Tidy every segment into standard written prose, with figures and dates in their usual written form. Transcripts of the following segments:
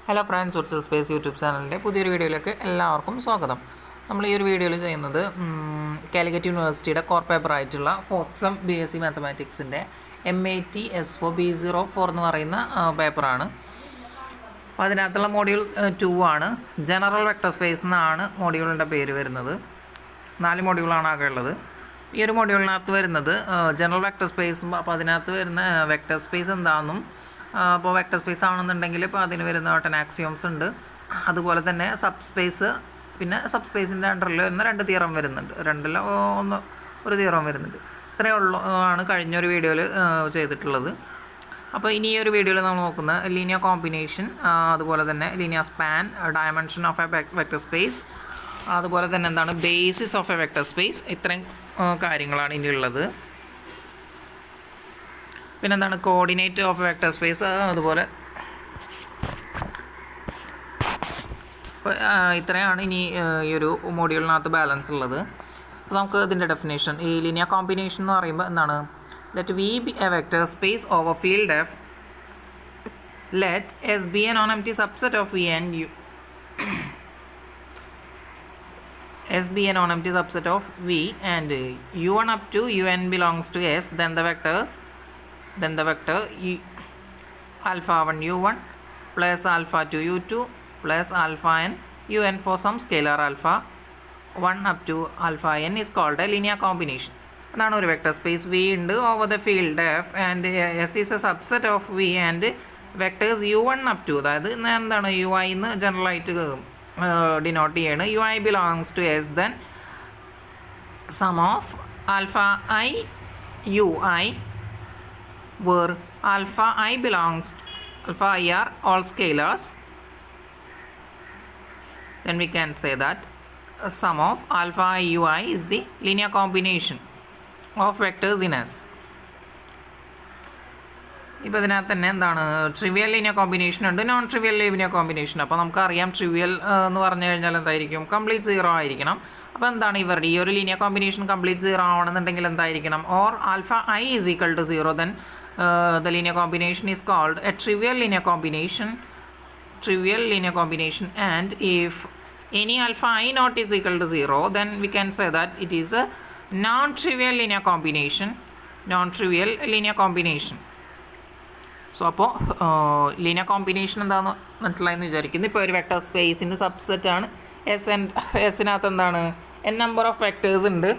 Hello friends, ഉർസൽ space YouTube ചാനലിൻ്റെ പുതിയൊരു വീഡിയോയിലേക്ക് എല്ലാവർക്കും സ്വാഗതം. നമ്മൾ ഈ ഒരു വീഡിയോയിൽ ചെയ്യുന്നത് കാലിക്കറ്റ് യൂണിവേഴ്സിറ്റിയുടെ കോർ പേപ്പറായിട്ടുള്ള ഫോർത്ത് സെം BSc മാത്തമാറ്റിക്സിൻ്റെ MAT S4 B04 എന്ന് പറയുന്ന പേപ്പറാണ്. അപ്പോൾ അതിനകത്തുള്ള മോഡ്യൂൾ 2 ആണ്. ജനറൽ വെക്ടർ സ്പേസ് എന്നാണ് മോഡ്യൂളിൻ്റെ പേര് വരുന്നത്. 4 മോഡ്യൂളാണ് ആകെ ഉള്ളത്. ഈ ഒരു മോഡ്യൂളിനകത്ത് വരുന്നത് ജനറൽ വെക്ടർ സ്പേസും, അപ്പോൾ അതിനകത്ത് വരുന്ന വെക്ടർ സ്പേസ് എന്താണെന്നും, അപ്പോൾ വെക്ടർ സ്പേസ് ആണെന്നുണ്ടെങ്കിൽ ഇപ്പോൾ അതിന് വരുന്ന ഓട്ടൻ ആക്സിയോംസ് ഉണ്ട്. അതുപോലെ തന്നെ സബ് സ്പേസ്, പിന്നെ സബ് സ്പേസിൻ്റെ അണ്ടറിൽ വരുന്ന 2 തിയറം വരുന്നുണ്ട്. ഒരു തിയറം വരുന്നുണ്ട്. ഇത്രയേ ഉള്ളൂ ആണ് കഴിഞ്ഞൊരു വീഡിയോയിൽ ചെയ്തിട്ടുള്ളത്. അപ്പോൾ ഇനി ഈ ഒരു വീഡിയോയിൽ നമ്മൾ നോക്കുന്ന ലീനിയർ കോമ്പിനേഷൻ, അതുപോലെ തന്നെ linear span, dimension of a vector space, അതുപോലെ തന്നെ എന്താണ് basis of a vector space, ഇത്രയും കാര്യങ്ങളാണ് ഇനി ഉള്ളത്. പിന്നെന്താണ് കോർഡിനേറ്റ് ഓഫ് വെക്ടർ സ്പേസ്, അതുപോലെ ഇത്രയാണ് ഇനി ഈ ഒരു മോഡ്യൂളിനകത്ത് ബാലൻസ് ഉള്ളത്. അപ്പോൾ നമുക്ക് ഇതിൻ്റെ ഡെഫിനേഷൻ, ഈ ലീനിയർ കോമ്പിനേഷൻ എന്ന് പറയുമ്പോൾ എന്താണ്, let V be a vector space over field F, let S be a non-empty subset of V and U. S be a non-empty subset of V and U1 up to UN belongs to S, then the vector alpha 1 U1 plus alpha 2 U2 plus alpha n UN for some scalar alpha 1 up to alpha n is called a linear combination. അതാണ് ഒരു vector space V ഉണ്ട് over the field F and S is a subset of V and vectors U1 up to, അതായത് എന്താണ് UI എന്ന് ജനറലായിട്ട് denote ചെയ്യാണ്. UI belongs to S, then sum of alpha I UI where alpha I are all scalars, then we can say that sum of alpha I UI is the linear combination of vectors in S. ഇപ്പോൾ ഇതിനകത്ത് തന്നെ എന്താണ് trivial linear combination ഉണ്ട്, non trivial linear combination. അപ്പോൾ നമുക്കറിയാം trivial എന്ന് പറഞ്ഞു കഴിഞ്ഞാൽ എന്തായിരിക്കും, കംപ്ലീറ്റ് 0 ആയിരിക്കണം. അപ്പോൾ എന്താണ് ഇവരുടെ ഈ ഒരു ലീനിയർ കോമ്പിനേഷൻ കംപ്ലീറ്റ് 0 ആവണമെന്നുണ്ടെങ്കിൽ എന്തായിരിക്കണം, or alpha I is equal to 0, then the linear combination is called a trivial linear combination, and if any alpha I not is equal to 0, then we can say that it is a non-trivial linear combination. So അപ്പോൾ linear combination എന്താണെന്ന് മനസ്സിലായെന്ന് വിചാരിക്കുന്നു. ഇപ്പോൾ ഒരു vector സ്പേസിൻ്റെ subset ആണ് S, and എസിനകത്ത് എന്താണ് number of vectors ഉണ്ട്.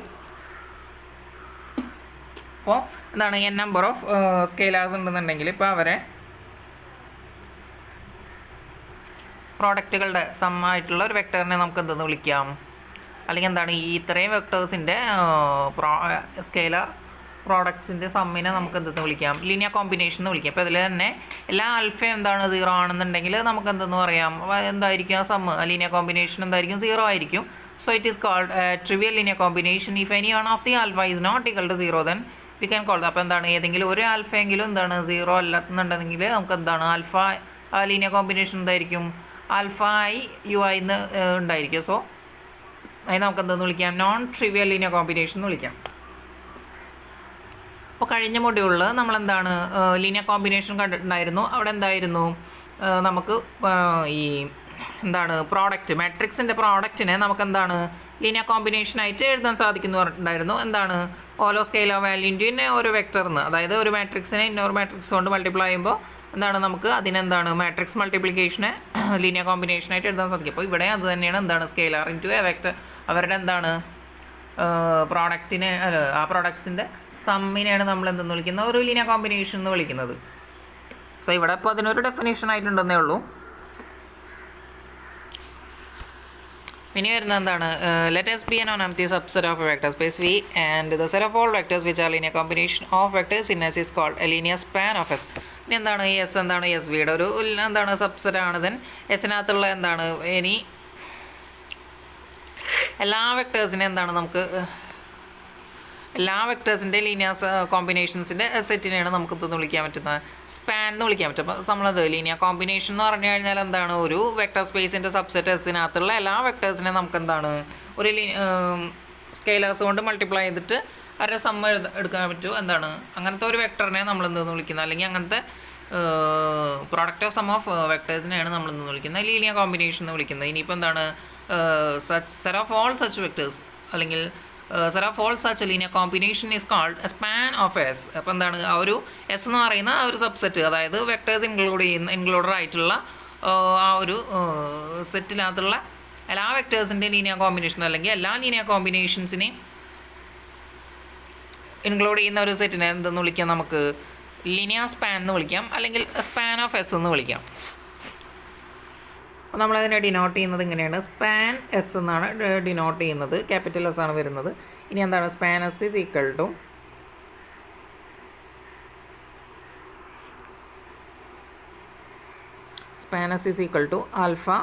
അപ്പോൾ എന്താണ് നമ്പർ ഓഫ് സ്കെയിലേഴ്സ് ഉണ്ടെന്നുണ്ടെങ്കിൽ ഇപ്പോൾ അവരെ പ്രോഡക്റ്റുകളുടെ സം ആയിട്ടുള്ള ഒരു വെക്ടറിനെ നമുക്ക് എന്തെന്ന് വിളിക്കാം, അല്ലെങ്കിൽ എന്താണ് ഈ ഇത്രയും വെക്ടേഴ്സിൻ്റെ സ്കെയിലർ പ്രോഡക്ട്സിൻ്റെ സമ്മിനെ നമുക്ക് എന്തെന്ന് വിളിക്കാം, ലീനിയർ കോമ്പിനേഷൻ എന്ന് വിളിക്കാം. അപ്പോൾ ഇതിൽ തന്നെ എല്ലാ ആൽഫയും എന്താണ് 0 ആണെന്നുണ്ടെങ്കിൽ നമുക്ക് എന്തെന്ന് പറയാം, എന്തായിരിക്കും ആ സമ്മ്, ലീനിയർ കോമ്പിനേഷൻ എന്തായിരിക്കും, 0 ആയിരിക്കും. So it is called trivial linear combination. If any one of the alpha is not equal to 0, then we can call. അപ്പോൾ എന്താണ് ഏതെങ്കിലും ഒരു ആൽഫയെങ്കിലും എന്താണ് 0 അല്ലെന്നുണ്ടെങ്കിൽ നമുക്ക് എന്താണ് ആൽഫ ലീനിയർ കോമ്പിനേഷൻ എന്തായിരിക്കും, ആൽഫ I UI എന്ന് ഉണ്ടായിരിക്കും. സോ അതിന് നമുക്ക് എന്തെന്ന് വിളിക്കാം, നോൺ ട്രിവിയൽ ലീനിയർ കോമ്പിനേഷൻ എന്ന് വിളിക്കാം. അപ്പോൾ കഴിഞ്ഞ മൊഡ്യൂളിൽ നമ്മളെന്താണ് ലീനിയർ കോമ്പിനേഷൻ കണ്ടിട്ടുണ്ടായിരുന്നു. അവിടെ എന്തായിരുന്നു, നമുക്ക് ഈ എന്താണ് പ്രോഡക്റ്റ്, മാട്രിക്സിൻ്റെ പ്രോഡക്റ്റിനെ നമുക്ക് എന്താണ് ലീനിയർ കോമ്പിനേഷനായിട്ട് എഴുതാൻ സാധിക്കുന്നു പറഞ്ഞിട്ടുണ്ടായിരുന്നു. എന്താണ് ഓരോ സ്കെയിലർ വാല്യൂൻ്റെ ഒരു വെക്ടറിന്, അതായത് ഒരു മാട്രിക്സിനെ ഇന്നൊരു മാട്രിക്സ് കൊണ്ട് മൾട്ടിപ്ലൈ ചെയ്യുമ്പോൾ എന്താണ് നമുക്ക് അതിനെന്താണ് മാട്രിക്സ് മൾട്ടിപ്ലിക്കേഷനെ ലീനിയർ കോമ്പിനേഷനായിട്ട് എഴുതാൻ സാധിക്കും. അപ്പോൾ ഇവിടെ അത് തന്നെയാണ് എന്താണ് സ്കെയിലർ ഇൻറ്റു എ വെക്ടർ, അവരുടെ എന്താണ് പ്രോഡക്റ്റിനെ, ആ പ്രോഡക്ട്സിൻ്റെ സമ്മിനെയാണ് നമ്മൾ എന്തെന്ന് വിളിക്കുന്നത്, ഒരു ലീനിയർ കോമ്പിനേഷൻ എന്ന് വിളിക്കുന്നത്. സോ ഇവിടെ ഇപ്പോൾ അതിനൊരു ഡെഫിനേഷൻ ആയിട്ടുണ്ടെന്നേ ഉള്ളൂ. ഇനി വരുന്നത് എന്താണ്, let S be a non-empty subset of a vector space V and the set of all vectors which are linear combination of vectors in S is called a linear span of S. ഇനി എന്താണ് ഈ S, എന്താണ് S വിയുടെ ഒരു എന്താണ് subset ആണ്. Then എസിനകത്തുള്ള എന്താണ് ഇനി എല്ലാ വെക്ടേഴ്സിനെ എന്താണ് നമുക്ക് എല്ലാ വെക്ടേഴ്സിൻ്റെ ലീനിയർ കോമ്പിനേഷൻസിൻ്റെ സെറ്റിനെയാണ് നമുക്ക് ഇതെന്ന് വിളിക്കാൻ പറ്റുന്നത്, സ്പാൻ എന്ന് വിളിക്കാൻ പറ്റും. അപ്പോൾ നമ്മളത് ലീനിയർ കോമ്പിനേഷൻ എന്ന് പറഞ്ഞു കഴിഞ്ഞാൽ എന്താണ് ഒരു വെക്ടർ സ്പേസിൻ്റെ സബ്സെറ്റ് എസിനകത്തുള്ള എല്ലാ വെക്ടേഴ്സിനെ നമുക്ക് എന്താണ് ഒരു സ്കെയിലേഴ്സ് കൊണ്ട് മൾട്ടിപ്ലൈ ചെയ്തിട്ട് അവരുടെ സമ്മ എടുക്കാൻ പറ്റും. എന്താണ് അങ്ങനത്തെ ഒരു വെക്ടറിനെ നമ്മൾ എന്തെന്ന് വിളിക്കുന്നത്, അല്ലെങ്കിൽ അങ്ങനത്തെ പ്രോഡക്റ്റ് ഓഫ് സം ഓഫ് വെക്ടേഴ്സിനെയാണ് നമ്മൾ ഇന്ന് വിളിക്കുന്നത് ലീനിയർ കോമ്പിനേഷൻ എന്ന് വിളിക്കുന്നത്. ഇനിയിപ്പോൾ എന്താണ് set of all such vectors അല്ലെങ്കിൽ set of all such linear combination is called a span of S. അപ്പോൾ എന്താണ് ആ ഒരു എസ് എന്ന് പറയുന്ന ആ ഒരു സബ്സെറ്റ്, അതായത് വെക്ടേഴ്സ് ഇൻക്ലൂഡഡ് ആയിട്ടുള്ള ആ ഒരു സെറ്റിനകത്തുള്ള എല്ലാ വെക്ടേഴ്സിൻ്റെ ലീനിയർ കോമ്പിനേഷൻ അല്ലെങ്കിൽ എല്ലാ ലീനിയർ കോമ്പിനേഷൻസിനെയും ഇൻക്ലൂഡ് ചെയ്യുന്ന ഒരു സെറ്റിനെ എന്തെന്ന് വിളിക്കാം, നമുക്ക് ലീനിയർ സ്പാൻ എന്ന് വിളിക്കാം, അല്ലെങ്കിൽ സ്പാൻ ഓഫ് എസ് എന്ന് വിളിക്കാം. അപ്പോൾ നമ്മളതിനെ ഡിനോട്ട് ചെയ്യുന്നത് ഇങ്ങനെയാണ്, സ്പാൻ എസ് എന്നാണ് ഡിനോട്ട് ചെയ്യുന്നത്, ക്യാപിറ്റൽ എസ് ആണ് വരുന്നത്. ഇനി എന്താണ് span S is equal to span S is equal to alpha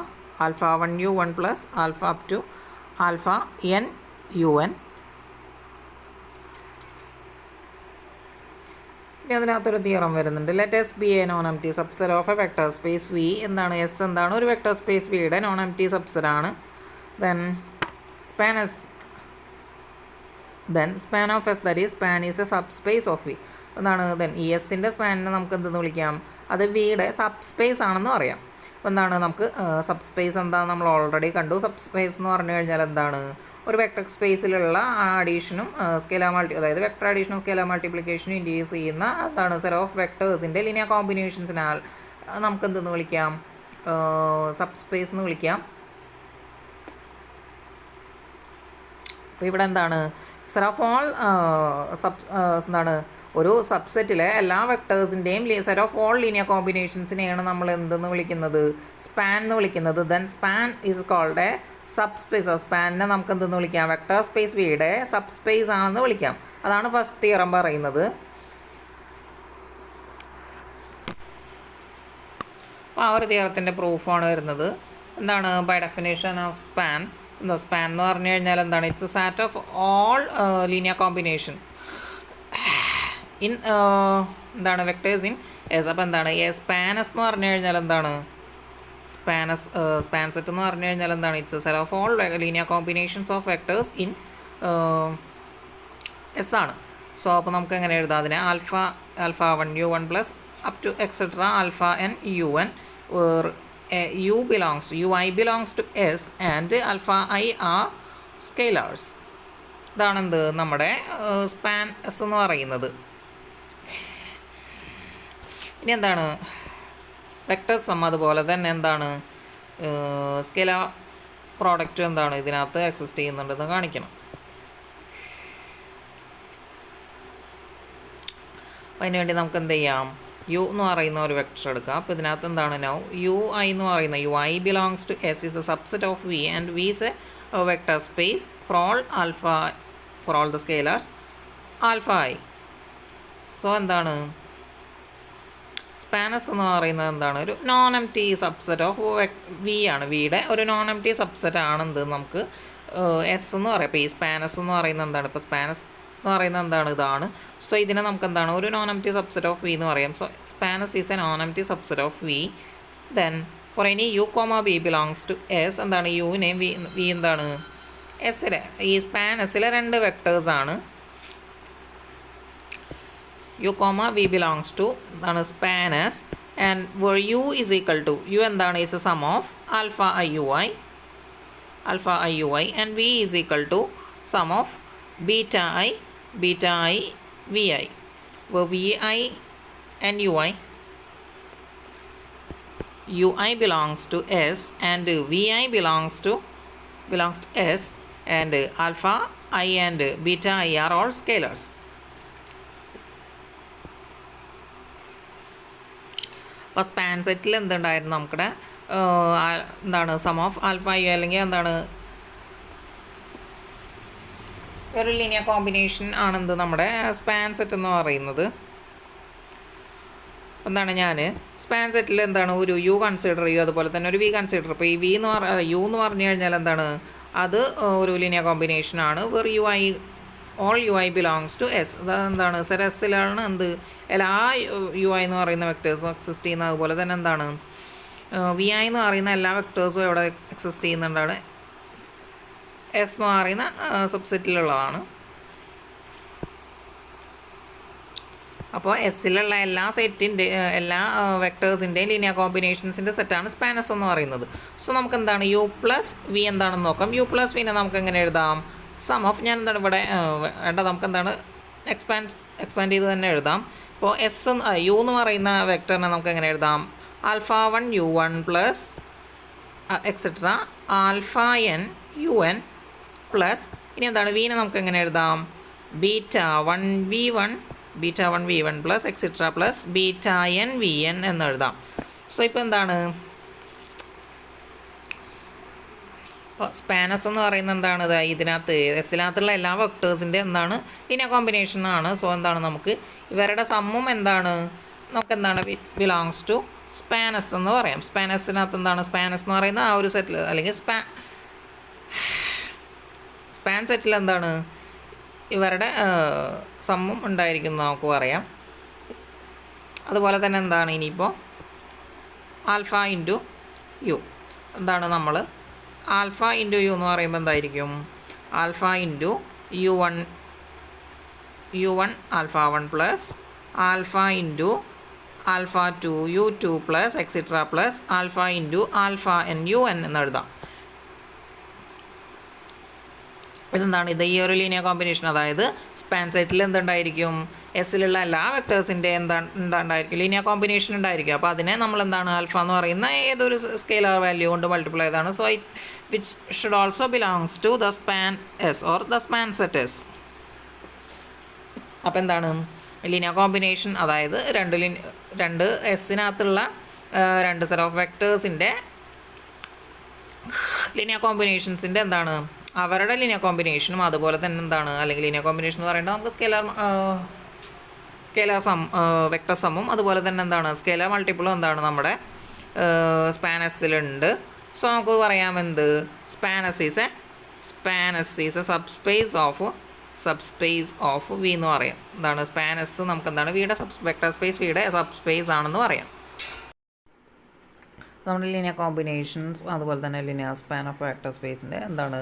1 u1 plus alpha up to alpha n un. ഇനി അതിനകത്തൊരു തിയറം വരുന്നുണ്ട്. Let S be a non empty subset of a vector space V. എന്താണ് S? എന്താണ് ഒരു vector space വിയുടെ non empty subset ആണ്. Then span of S that is span is a sub space of V. എന്താണ് then ഈ എസിൻ്റെ സ്പാനിനെ നമുക്ക് എന്തെന്ന് വിളിക്കാം, അത് വിയുടെ സബ് സ്പേസ് ആണെന്ന് പറയാം. അപ്പോൾ എന്താണ് നമുക്ക് സബ് സ്പേസ് എന്താണെന്ന് നമ്മൾ ഓൾറെഡി കണ്ടു. സബ് സ്പേസ് എന്ന് പറഞ്ഞു കഴിഞ്ഞാൽ എന്താണ്, ഒരു വെക്ടർ സ്പേസിലുള്ള അഡീഷനും സ്കെയിലാർ അതായത് വെക്ടർ അഡീഷനും സ്കെയിലാർ മൾട്ടിപ്ലിക്കേഷനും ഇൻഡ്യൂസ് ചെയ്യുന്ന എന്താണ് സെറ്റ് ഓഫ് വെക്ടേഴ്സിൻ്റെ ലീനിയർ കോമ്പിനേഷൻസിനാൽ നമുക്ക് എന്തെന്ന് വിളിക്കാം, സബ് സ്പേസ് എന്ന് വിളിക്കാം. അപ്പോൾ ഇവിടെ എന്താണ് സെറ്റ് ഓഫ് ഓൾ എന്താണ് ഒരു സബ്സെറ്റിലെ എല്ലാ വെക്ടേഴ്സിൻ്റെയും സെറ്റ് ഓഫ് ഓൾ ലീനിയർ കോമ്പിനേഷൻസിനെയാണ് നമ്മൾ എന്തെന്ന് വിളിക്കുന്നത്, സ്പാൻ എന്ന് വിളിക്കുന്നത്. Then span is called a sub space. സ്പാനിനെ നമുക്ക് എന്തെന്ന് വിളിക്കാം, വെക്ടർ സ്പേസ് വിയുടെ സബ് സ്പേസ് ആണെന്ന് വിളിക്കാം. അതാണ് ഫസ്റ്റ് തിയറം പറയുന്നത്. അപ്പോൾ ആ ഒരു തിയറത്തിൻ്റെ പ്രൂഫാണ് വരുന്നത്. എന്താണ് ബൈ ഡെഫിനേഷൻ ഓഫ് സ്പാൻ. എന്താ സ്പാൻ എന്ന് പറഞ്ഞു കഴിഞ്ഞാൽ എന്താണ്, it's A set of all linear combination എന്താണ് വെക്ടേഴ്സ് ഇൻ എസ്. അപ്പോൾ എന്താണ് സ്പാനസ് എന്ന് പറഞ്ഞു കഴിഞ്ഞാൽ എന്താണ്, സ്പാൻ സെറ്റ് എന്ന് പറഞ്ഞു കഴിഞ്ഞാൽ എന്താണ്, it's A set of all linear combinations of vectors in S ആണ്. സോ അപ്പോൾ നമുക്ക് എങ്ങനെ എഴുതാം അതിനെ, alpha 1 u1 plus up two etcetera alpha n un ui belongs to s and alpha I are scalars. ഇതാണെന്ത് നമ്മുടെ സ്പാൻ എസ് എന്ന് പറയുന്നത്. ഇനി എന്താണ് വെക്ടർ സം, അതുപോലെ തന്നെ എന്താണ് സ്കെയിലാർ പ്രോഡക്റ്റ് എന്താണ് ഇതിനകത്ത് എക്സിസ്റ്റ് ചെയ്യുന്നുണ്ടെന്ന് കാണിക്കണം. അപ്പോൾ അതിനുവേണ്ടി നമുക്ക് എന്ത് ചെയ്യാം, യു എന്ന് പറയുന്ന ഒരു വെക്ടർ എടുക്കാം. അപ്പോൾ ഇതിനകത്ത് എന്താണ് നൗ യു ഐ എന്ന് പറയുന്ന U I belongs to S is a subset of V and V is a vector space for all the scalars alpha I. So എന്താണ് സ്പാനസ് എന്ന് പറയുന്നത് എന്താണ്, ഒരു non empty subset of V ആണ്. വിയുടെ ഒരു നോൺ എംപ്റ്റി സബ്സെറ്റ് ആണെന്ത് നമുക്ക് S എന്ന് പറയാം. അപ്പോൾ ഈ സ്പാനസ് എന്ന് പറയുന്നത് എന്താണ്, ഇപ്പോൾ സ്പാനസ് എന്ന് പറയുന്നത് എന്താണ്, ഇതാണ്. സോ ഇതിനെ നമുക്ക് എന്താണ് ഒരു non empty subset of V എന്ന് പറയാം. So span S is a non empty subset of V. Then for any u comma b belongs to S. എന്താണ് യുവിനെ വി എന്താണ് എസ്സിലെ ഈ സ്പാൻ എസ്സിലെ രണ്ട് വെക്ടേഴ്സാണ്. U comma v belongs to എന്താണ് span S and where u is equal to u എന്താണ് is a sum of alpha I U i and v is equal to sum of beta I V I. V I and U I belongs to S and VI belongs to S and alpha I and beta I are all scalars. അപ്പോൾ span സെറ്റിൽ എന്തുണ്ടായിരുന്നു നമുക്കിടെ എന്താണ് sum of alpha I അല്ലെങ്കിൽ എന്താണ് ഒരു linear combination ആണെന്ത് നമ്മുടെ span set എന്ന് പറയുന്നത്. എന്താണ് ഞാൻ സ്പാൻ സെറ്റിൽ എന്താണ് ഒരു യു കൺസിഡർ ചെയ്യും, അതുപോലെ തന്നെ ഒരു വി കൺസിഡർ. ഇപ്പോൾ ഈ യു എന്ന് പറഞ്ഞു കഴിഞ്ഞാൽ എന്താണ് അത് ഒരു ലീനിയർ കോമ്പിനേഷൻ ആണ്. Where all U I belongs to S. അത് എന്താണ് എസ്സിലാണ് എന്ത് എല്ലാ യു ഐ എന്ന് പറയുന്ന വെക്ടേഴ്സും എക്സിസ്റ്റ് ചെയ്യുന്നത്. അതുപോലെ തന്നെ എന്താണ് വി ഐ എന്ന് പറയുന്ന എല്ലാ വെക്ടേഴ്സും എവിടെ എക്സിസ്റ്റ് ചെയ്യുന്നുണ്ടാണ്, എസ് എന്ന് പറയുന്ന സബ്സെറ്റിലുള്ളതാണ്. അപ്പോൾ എസ്സിലുള്ള എല്ലാ വെക്ടേഴ്സിൻ്റെയും ലീനിയർ കോമ്പിനേഷൻസിൻ്റെ സെറ്റാണ് സ്പാൻ എസ് എന്ന് പറയുന്നത്. സോ നമുക്ക് എന്താണ് യു പ്ലസ് വി എന്താണെന്ന് നോക്കാം. യു പ്ലസ് വിനെ നമുക്ക് എങ്ങനെ എഴുതാം? സം ഓഫ്, ഞാൻ എന്താണ് ഇവിടെ വേണ്ട, നമുക്ക് എന്താണ് എക്സ്പാൻഡ് ചെയ്ത് തന്നെ എഴുതാം. ഇപ്പോൾ യു എന്ന് പറയുന്ന വെക്ടറിനെ നമുക്ക് എങ്ങനെ എഴുതാം? Alpha 1 u1 plus etcetera alpha n un plus, ഇനി എന്താണ് വിനെ നമുക്ക് എങ്ങനെ എഴുതാം? Beta 1 v1 plus etcetera plus beta n vn എന്ന് എഴുതാം. സോ ഇപ്പോൾ എന്താണ് ഇപ്പോൾ സ്പാനസ് എന്ന് പറയുന്നത് എന്താണ്? ഇതിനകത്ത് എസ്സിനകത്തുള്ള എല്ലാ വെക്ടേഴ്സിൻ്റെ എന്താണ് ലീനിയർ കോമ്പിനേഷനാണ്. സോ എന്താണ് നമുക്ക് ഇവരുടെ സമ്മും എന്താണ് നമുക്കെന്താണ് ബിലോങ്സ് ടു സ്പാനസ് എന്ന് പറയാം. സ്പാനസിനകത്ത് എന്താണ് സ്പാനസ് എന്ന് പറയുന്ന ആ ഒരു സെറ്റിൽ അല്ലെങ്കിൽ സ്പാൻ സെറ്റിൽ എന്താണ് ഇവരുടെ സമ്മും ഉണ്ടായിരിക്കും നമുക്ക് പറയാം. അതുപോലെ തന്നെ എന്താണ് ഇനിയിപ്പോൾ ആൽഫ ഇൻറ്റു യു എന്താണ് നമ്മൾ ആൽഫ ഇൻറ്റു യു എന്ന് പറയുമ്പോൾ എന്തായിരിക്കും? Alpha into u1 alpha 1 plus alpha into alpha 2 u2 plus etcetera plus alpha into alpha n un എന്ന് എഴുതാം. ഇതെന്താണ് ഇത് ഈ ഒരു ലീനിയർ കോമ്പിനേഷൻ, അതായത് സ്പാൻ സെറ്റിൽ എന്തുണ്ടായിരിക്കും? എസ്സിലുള്ള എല്ലാ വെക്ടേഴ്സിൻ്റെ ഉണ്ടായിരിക്കും ലീനിയർ കോമ്പിനേഷൻ ഉണ്ടായിരിക്കും. അപ്പോൾ അതിനെ നമ്മൾ എന്താണ് ആൽഫ എന്ന് പറയുന്ന ഏതൊരു സ്കെയിലർ വാല്യൂ കൊണ്ട് മൾട്ടിപ്ലൈ ചെയ്താണ്. So which should also belongs to the span S or the span set S. അപ്പോൾ എന്താണ് ലീനിയർ കോമ്പിനേഷൻ, അതായത് രണ്ട് എസ്സിനകത്തുള്ള രണ്ട് സെറ്റ് ഓഫ് വെക്ടേഴ്സിൻ്റെ ലീനിയർ കോമ്പിനേഷൻസിൻ്റെ എന്താണ് അവരുടെ ലീനിയർ കോമ്പിനേഷനും അതുപോലെ തന്നെ എന്താണ് അല്ലെങ്കിൽ ലീനിയർ കോമ്പിനേഷൻ എന്ന് പറയുന്നത് നമുക്ക് സ്കെയിലർ സം വെക്ടർ സമ്മും അതുപോലെ തന്നെ എന്താണ് സ്കെയിലർ മൾട്ടിപ്പിളും എന്താണ് നമ്മുടെ സ്പാൻ എസ്സിലുണ്ട്. സോ നമുക്ക് പറയാം എന്ത് span S is a subspace of V എന്ന് പറയാം. എന്താണ് സ്പാൻ എസ് നമുക്ക് എന്താണ് വിയുടെ വെക്ടർ സ്പേസ് വിയുടെ സബ്സ്പേസ് ആണെന്ന് പറയാം. നമ്മുടെ ലീനിയർ കോമ്പിനേഷൻസ് അതുപോലെ തന്നെ ലീനിയർ സ്പാൻ ഓഫ് വെക്ടർ സ്പേസിൻ്റെ എന്താണ്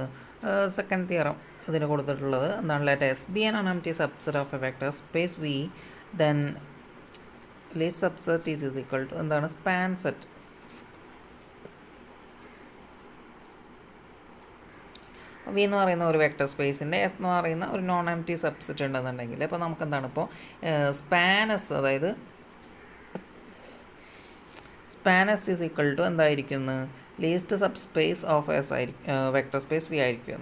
സെക്കൻഡ് തിയറം ഇതിന് കൊടുത്തിട്ടുള്ളത് എന്താണ്? Let S be an non empty subset of a vector space V, then least subset is equal to എന്താണ് സ്പാൻ സെറ്റ്. വി എന്ന് പറയുന്ന ഒരു വെക്ടർ സ്പേസിൻ്റെ എസ് എന്ന് പറയുന്ന ഒരു നോൺ എംപ്റ്റി സബ്സെറ്റ് ഉണ്ടെന്നുണ്ടെങ്കിൽ ഇപ്പോൾ നമുക്ക് എന്താണ് ഇപ്പോൾ സ്പാനസ്, അതായത് സ്പാനസ് ഈസ് ഈക്വൽ ടു എന്തായിരിക്കുന്നു? Least sub space of S ആയിരിക്കും, വെക്ടർ സ്പേസ് വി ആയിരിക്കും.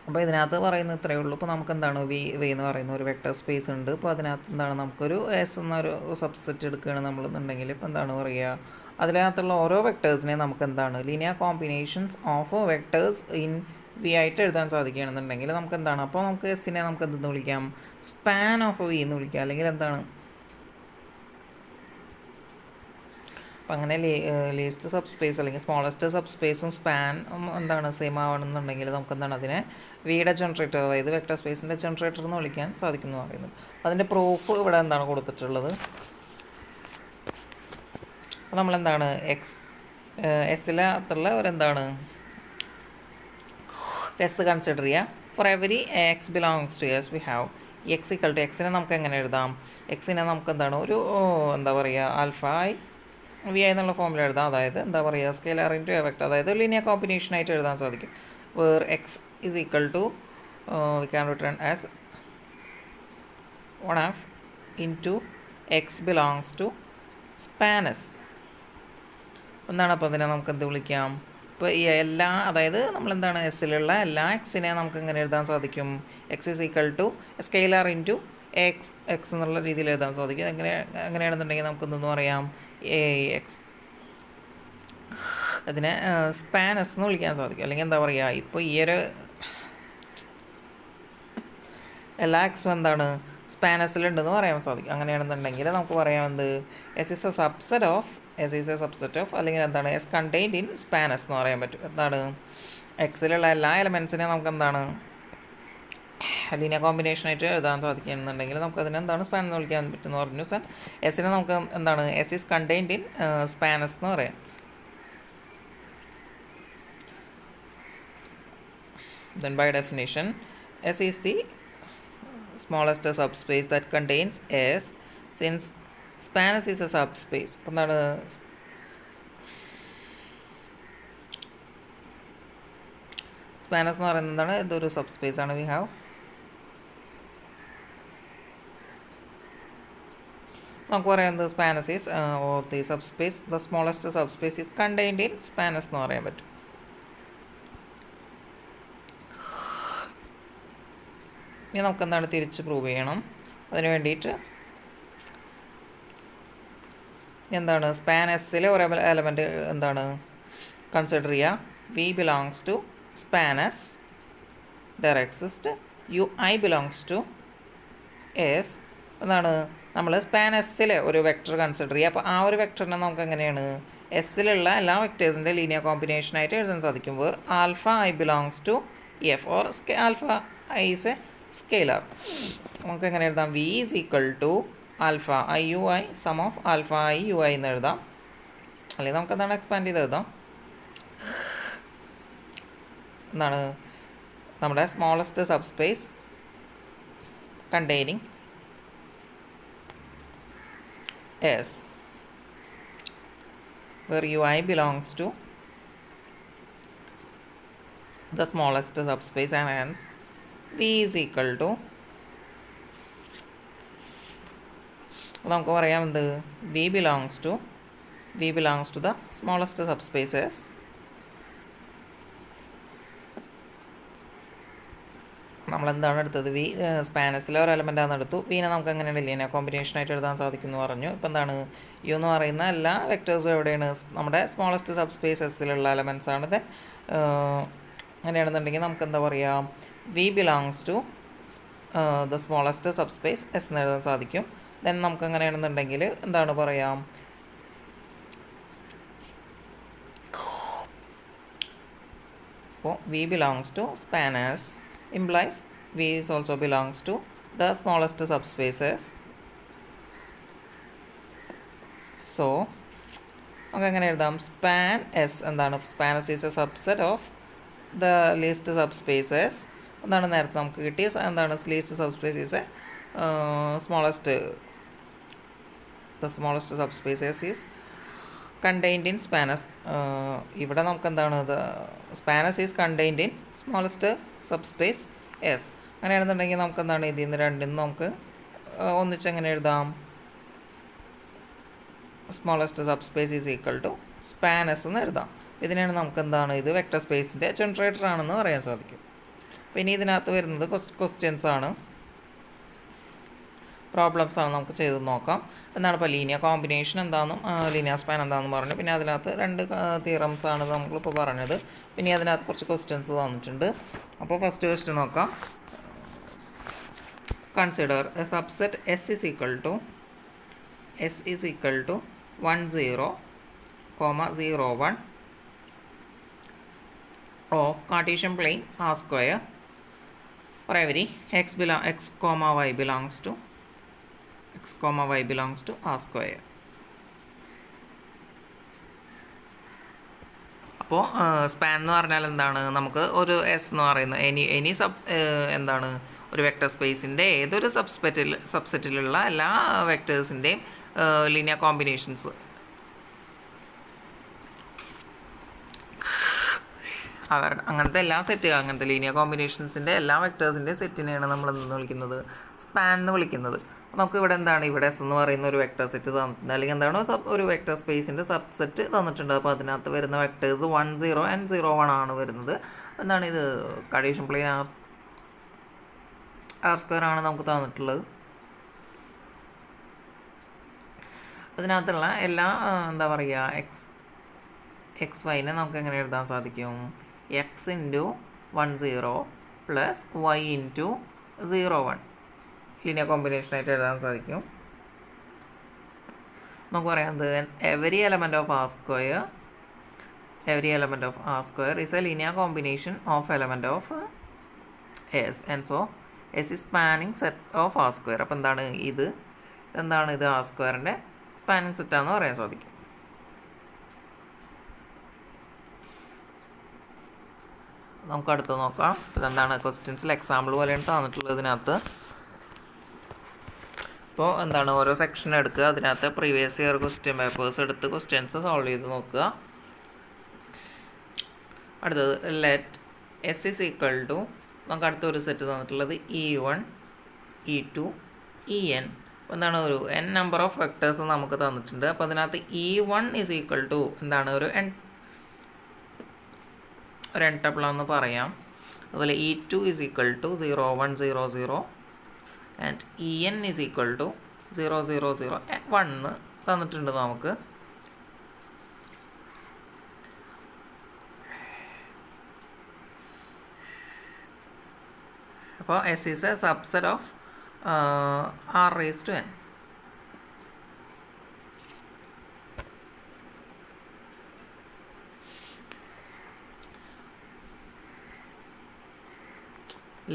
അപ്പോൾ ഇതിനകത്ത് പറയുന്നത് ഇത്രയേ ഉള്ളൂ. ഇപ്പോൾ നമുക്ക് എന്താണ് വി എന്ന് പറയുന്ന ഒരു വെക്ടർ സ്പേസ് ഉണ്ട്. ഇപ്പോൾ അതിനകത്ത് എന്താണ് നമുക്കൊരു എസ് എന്നൊരു സബ്സെറ്റ് എടുക്കുകയാണ് നമ്മളെന്നുണ്ടെങ്കിൽ ഇപ്പോൾ എന്താണ് പറയുക, അതിനകത്തുള്ള ഓരോ വെക്ടേഴ്സിനെ നമുക്ക് എന്താണ് linear combinations of vectors in V ആയിട്ട് എഴുതാൻ സാധിക്കുകയാണെന്നുണ്ടെങ്കിൽ നമുക്ക് എന്താണ് അപ്പോൾ നമുക്ക് എസ്സിനെ നമുക്ക് എന്തെന്ന് വിളിക്കാം? സ്പാൻ ഓഫ് വി എന്ന് വിളിക്കാം. അല്ലെങ്കിൽ എന്താണ് അപ്പം അങ്ങനെ ലീസ്റ്റ് സബ് സ്പേസ് അല്ലെങ്കിൽ സ്മോളസ്റ്റ് സബ് സ്പേസും സ്പാൻ എന്താണ് സെയിം ആവണമെന്നുണ്ടെങ്കിൽ നമുക്ക് എന്താണ് അതിനെ വിയുടെ ജനറേറ്റർ, അതായത് വെക്ടർ സ്പേസിൻ്റെ ജനറേറ്റർ എന്ന് വിളിക്കാൻ സാധിക്കുന്നു എന്ന് പറയുന്നത്. അതിൻ്റെ പ്രൂഫ് ഇവിടെ എന്താണ് കൊടുത്തിട്ടുള്ളത്? അപ്പോൾ നമ്മളെന്താണ് എസ്സിലുള്ള ഒരെന്താണ് എസ് കൺസിഡർ ചെയ്യുക. For every x belongs to S we have x equal to എക്സിനെ നമുക്ക് എങ്ങനെ എഴുതാം? എക്സിനെ നമുക്ക് എന്താണ് ഒരു എന്താ പറയുക ആൽഫ വി ഐ എന്നുള്ള ഫോമിൽ എഴുതാം. അതായത് എന്താ പറയുക സ്കെയിലർ ഇൻറ്റു എ വെക്ടർ, അതായത് ലീനിയർ കോമ്പിനേഷനായിട്ട് എഴുതാൻ സാധിക്കും. Where X is equal to we can written as 1/2 into X belongs to span S എന്താണ്. അപ്പോൾ അതിനെ നമുക്ക് എന്ത് വിളിക്കാം? ഇപ്പോൾ ഈ എല്ലാ, അതായത് നമ്മളെന്താണ് എസ്സിലുള്ള എല്ലാ എക്സിനെ നമുക്ക് എങ്ങനെ എഴുതാൻ സാധിക്കും? X is equal to scalar into X എന്നുള്ള രീതിയിൽ എഴുതാൻ സാധിക്കും. എങ്ങനെയാണെന്നുണ്ടെങ്കിൽ നമുക്കെന്തെന്ന് പറയാം? എക്സ് അതിനെ സ്പാനസ് എന്ന് വിളിക്കാൻ സാധിക്കും. അല്ലെങ്കിൽ എന്താ പറയുക, ഇപ്പോൾ ഈ ഒരു എല്ലാ എക്സും എന്താണ് സ്പാനസിലുണ്ടെന്ന് പറയാൻ സാധിക്കും. അങ്ങനെയാണെന്നുണ്ടെങ്കിൽ നമുക്ക് പറയാം എന്ത് S is a subset of അല്ലെങ്കിൽ എന്താണ് എസ് കണ്ടെയ്ൻഡ് ഇൻ സ്പാനസ് എന്ന് പറയാൻ പറ്റും. എന്താണ് എക്സിലുള്ള എല്ലാ എലമെൻസിനെ നമുക്ക് എന്താണ് ലീനിയർ കോമ്പിനേഷനായിട്ട് എഴുതാൻ സാധിക്കുന്നുണ്ടെങ്കിൽ നമുക്ക് അതിനെ എന്താണ് സ്പാൻ എന്ന് വിളിക്കാൻ പറ്റുമെന്ന് പറഞ്ഞു. സാർ എസിനെ നമുക്ക് എന്താണ് S is contained in spans എന്ന് പറയാം. Then by definition S is the smallest subspace that contains S, since span S is a subspace. അപ്പം എന്താണ് span S എന്ന് പറയുന്നത് എന്താണ്? ഇതൊരു സബ്സ്പേസ് ആണ്. വി ഹാവ് നമുക്ക് പറയാം span S is or the subspace, the smallest subspace is contained in span S എന്ന് പറയാൻ പറ്റും. ഇനി നമുക്ക് എന്താണ് തിരിച്ച് പ്രൂവ് ചെയ്യണം. അതിന് വേണ്ടിയിട്ട് എന്താണ് സ്പാൻ എസ്സിലെ ഒരു എലമെൻറ്റ് എന്താണ് കൺസിഡർ ചെയ്യുക. V belongs to span S, there exist U I belongs to S. എന്താണ് നമ്മൾ സ്പാൻ എസ്സിലെ ഒരു വെക്ടർ കൺസിഡർ ചെയ്യുക. അപ്പോൾ ആ ഒരു വെക്ടറിനെ നമുക്ക് എങ്ങനെയാണ് എസ്സിലുള്ള എല്ലാ വെക്ടേഴ്സിൻ്റെ ലീനിയർ കോമ്പിനേഷനായിട്ട് എഴുതാൻ സാധിക്കും. Where alpha I belongs to F or alpha I is a scalar. നമുക്ക് എങ്ങനെ എഴുതാം? V is equal to alpha I U I sum of alpha I U I എന്ന് എഴുതാം. അല്ലെങ്കിൽ നമുക്ക് എന്താണ് എക്സ്പാൻഡ് ചെയ്ത് എഴുതാം. എന്താണ് നമ്മുടെ smallest subspace containing S where ui belongs to the smallest subspace and hence v is equal to നമുക്ക് പറയാം എന്ത് v belongs to the smallest subspaces നമ്മളെന്താണ് എടുത്തത്? വി സ്പാനസിലെ ഒരു എലമെൻ്റാണ് എടുത്തു. വീനെ നമുക്ക് എങ്ങനെയാണ് ലീനിയർ കോമ്പിനേഷനായിട്ട് എഴുതാൻ സാധിക്കും എന്ന് പറഞ്ഞു. ഇപ്പം എന്താണ് യു എന്ന് പറയുന്ന എല്ലാ വെക്ടേഴ്സും എവിടെയാണ്? നമ്മുടെ സ്മോളസ്റ്റ് സബ് സ്പേസസിലുള്ള എലമെൻറ്റ്സ് ആണ്. ദെൻ അങ്ങനെയാണെന്നുണ്ടെങ്കിൽ നമുക്ക് എന്താ പറയുക? V belongs to the smallest sub space S എന്ന് എഴുതാൻ സാധിക്കും. ദെൻ നമുക്ക് എങ്ങനെയാണെന്നുണ്ടെങ്കിൽ എന്താണ് പറയാം? അപ്പോൾ V belongs to span S implies V is also belongs to the smallest subspaces. So നമുക്ക് എങ്ങനെ എഴുതാം? സ്പാൻ എസ് എന്താണ്? Span S is a subset of the least subspaces. എന്താണ് നേരത്തെ നമുക്ക് കിട്ടിയ എന്താണ്? Least subspace is A the smallest subspaces is contained in spans. ഇവിടെ നമുക്ക് എന്താണ്? Spans is contained in smallest subspace S. അങ്ങനെയാണെന്നുണ്ടെങ്കിൽ നമുക്ക് എന്താണ് ഇതിൽ നിന്ന് രണ്ടിൽ നിന്ന് നമുക്ക് ഒന്നിച്ചെങ്ങനെ എഴുതാം? Smallest subspace is equal to span S എന്ന് എഴുതാം. ഇതിനാണ് നമുക്ക് എന്താണ് ഇത് വെക്ടർ സ്പേസിൻ്റെ ജനറേറ്റർ ആണെന്ന് പറയാൻ സാധിക്കും. പിന്നെ ഇതിനകത്ത് വരുന്നത് ക്വസ്റ്റ്യൻസ് ആണ്, പ്രോബ്ലംസ് ആണ്. നമുക്ക് ചെയ്ത് നോക്കാം. എന്താണ് ഇപ്പോൾ ലീനിയർ കോമ്പിനേഷൻ എന്താണെന്നും ലീനിയർ സ്പാൻ എന്താണെന്നും പറഞ്ഞു. പിന്നെ അതിനകത്ത് രണ്ട് തിയറംസ് ആണ് നമ്മളിപ്പോൾ പറഞ്ഞത്. പിന്നെ അതിനകത്ത് കുറച്ച് ക്വസ്റ്റ്യൻസ് തന്നിട്ടുണ്ട്. അപ്പോൾ ഫസ്റ്റ് ക്വസ്റ്റ്യൻ നോക്കാം. Consider a subset S is equal to 1 0, 0 1 of Cartesian plane R square for every x, y belongs to R square. അപ്പോൾ സ്പാൻ എന്ന് പറഞ്ഞാൽ എന്താണ്? നമുക്ക് ഒരു എസ് എന്ന് പറയുന്നത് എനി എന്താണ് ഒരു വെക്ടർ സ്പേസിൻ്റെ ഏതൊരു സബ്സെറ്റിലുള്ള എല്ലാ വെക്ടേഴ്സിൻ്റെയും ലീനിയർ കോമ്പിനേഷൻസ് അങ്ങനത്തെ എല്ലാ അങ്ങനത്തെ ലീനിയർ കോമ്പിനേഷൻസിൻ്റെ എല്ലാ വെക്ടേഴ്സിൻ്റെ സെറ്റിനെയാണ് നമ്മൾ എന്ന് വിളിക്കുന്നത്? സ്പാൻ എന്ന് വിളിക്കുന്നത്. നമുക്ക് ഇവിടെ എന്താണ്? ഇവിടെ എസ് എന്ന് പറയുന്ന ഒരു വെക്ടർ സെറ്റ് തന്നിട്ടുണ്ട്, അല്ലെങ്കിൽ എന്താണ് ഒരു വെക്ടർ സ്പേസിൻ്റെ സബ്സെറ്റ് തന്നിട്ടുണ്ട്. അപ്പോൾ അതിനകത്ത് വരുന്ന വെക്ടേഴ്സ് 1 0 and 0 1 ആണ് വരുന്നത്. എന്താണ് ഇത്? കാർട്ടീഷ്യൻ പ്ലെയിൻ ആർ സ്ക്വയർ ആണ് നമുക്ക് തന്നിട്ടുള്ളത്. അതിനകത്തുള്ള എല്ലാ എന്താ പറയുക എക്സ് വൈനെ നമുക്ക് എങ്ങനെ എഴുതാൻ സാധിക്കും? X into 1 0 plus y into 0 1 linear കോമ്പിനേഷനായിട്ട് എഴുതാൻ സാധിക്കും. നമുക്ക് പറയാം every element of R square is a linear combination of element of S and so S is spanning set of R square. അപ്പോൾ എന്താണ് ഇത് ആർ സ്ക്വയറിൻ്റെ സ്പാനിങ് സെറ്റാണെന്ന് പറയാൻ സാധിക്കും. നമുക്ക് അടുത്ത് നോക്കാം. ഇതെന്താണ്? ക്വസ്റ്റ്യൻസിൽ എക്സാമ്പിൾ പോലെയാണ് തന്നിട്ടുള്ളത്. ഇതിനകത്ത് അപ്പോൾ എന്താണ് ഓരോ സെക്ഷൻ എടുക്കുക, അതിനകത്ത് പ്രീവിയസ് ഇയർ ക്വസ്റ്റ്യൻ പേപ്പേഴ്സ് എടുത്ത് ക്വസ്റ്റ്യൻസ് സോൾവ് ചെയ്ത് നോക്കുക. അടുത്തത് let S is equal to, നമുക്ക് അടുത്തൊരു സെറ്റ് തന്നിട്ടുള്ളത് E1 E2 En. അപ്പോൾ എന്താണ് ഒരു n നമ്പർ ഓഫ് വെക്ടേഴ്സ് നമുക്ക് തന്നിട്ടുണ്ട്. അപ്പോൾ അതിനകത്ത് E1 ഈസ് ഈക്വൽ ടു എന്താണ് ഒരു n ടപ്പിളാന്ന് പറയാം. അതുപോലെ E2 is equal to 0 1 0 0 and En is equal to 0 0 0 1 തന്നിട്ടുണ്ട് നമുക്ക്. അപ്പോൾ S is a subset of R raised to n.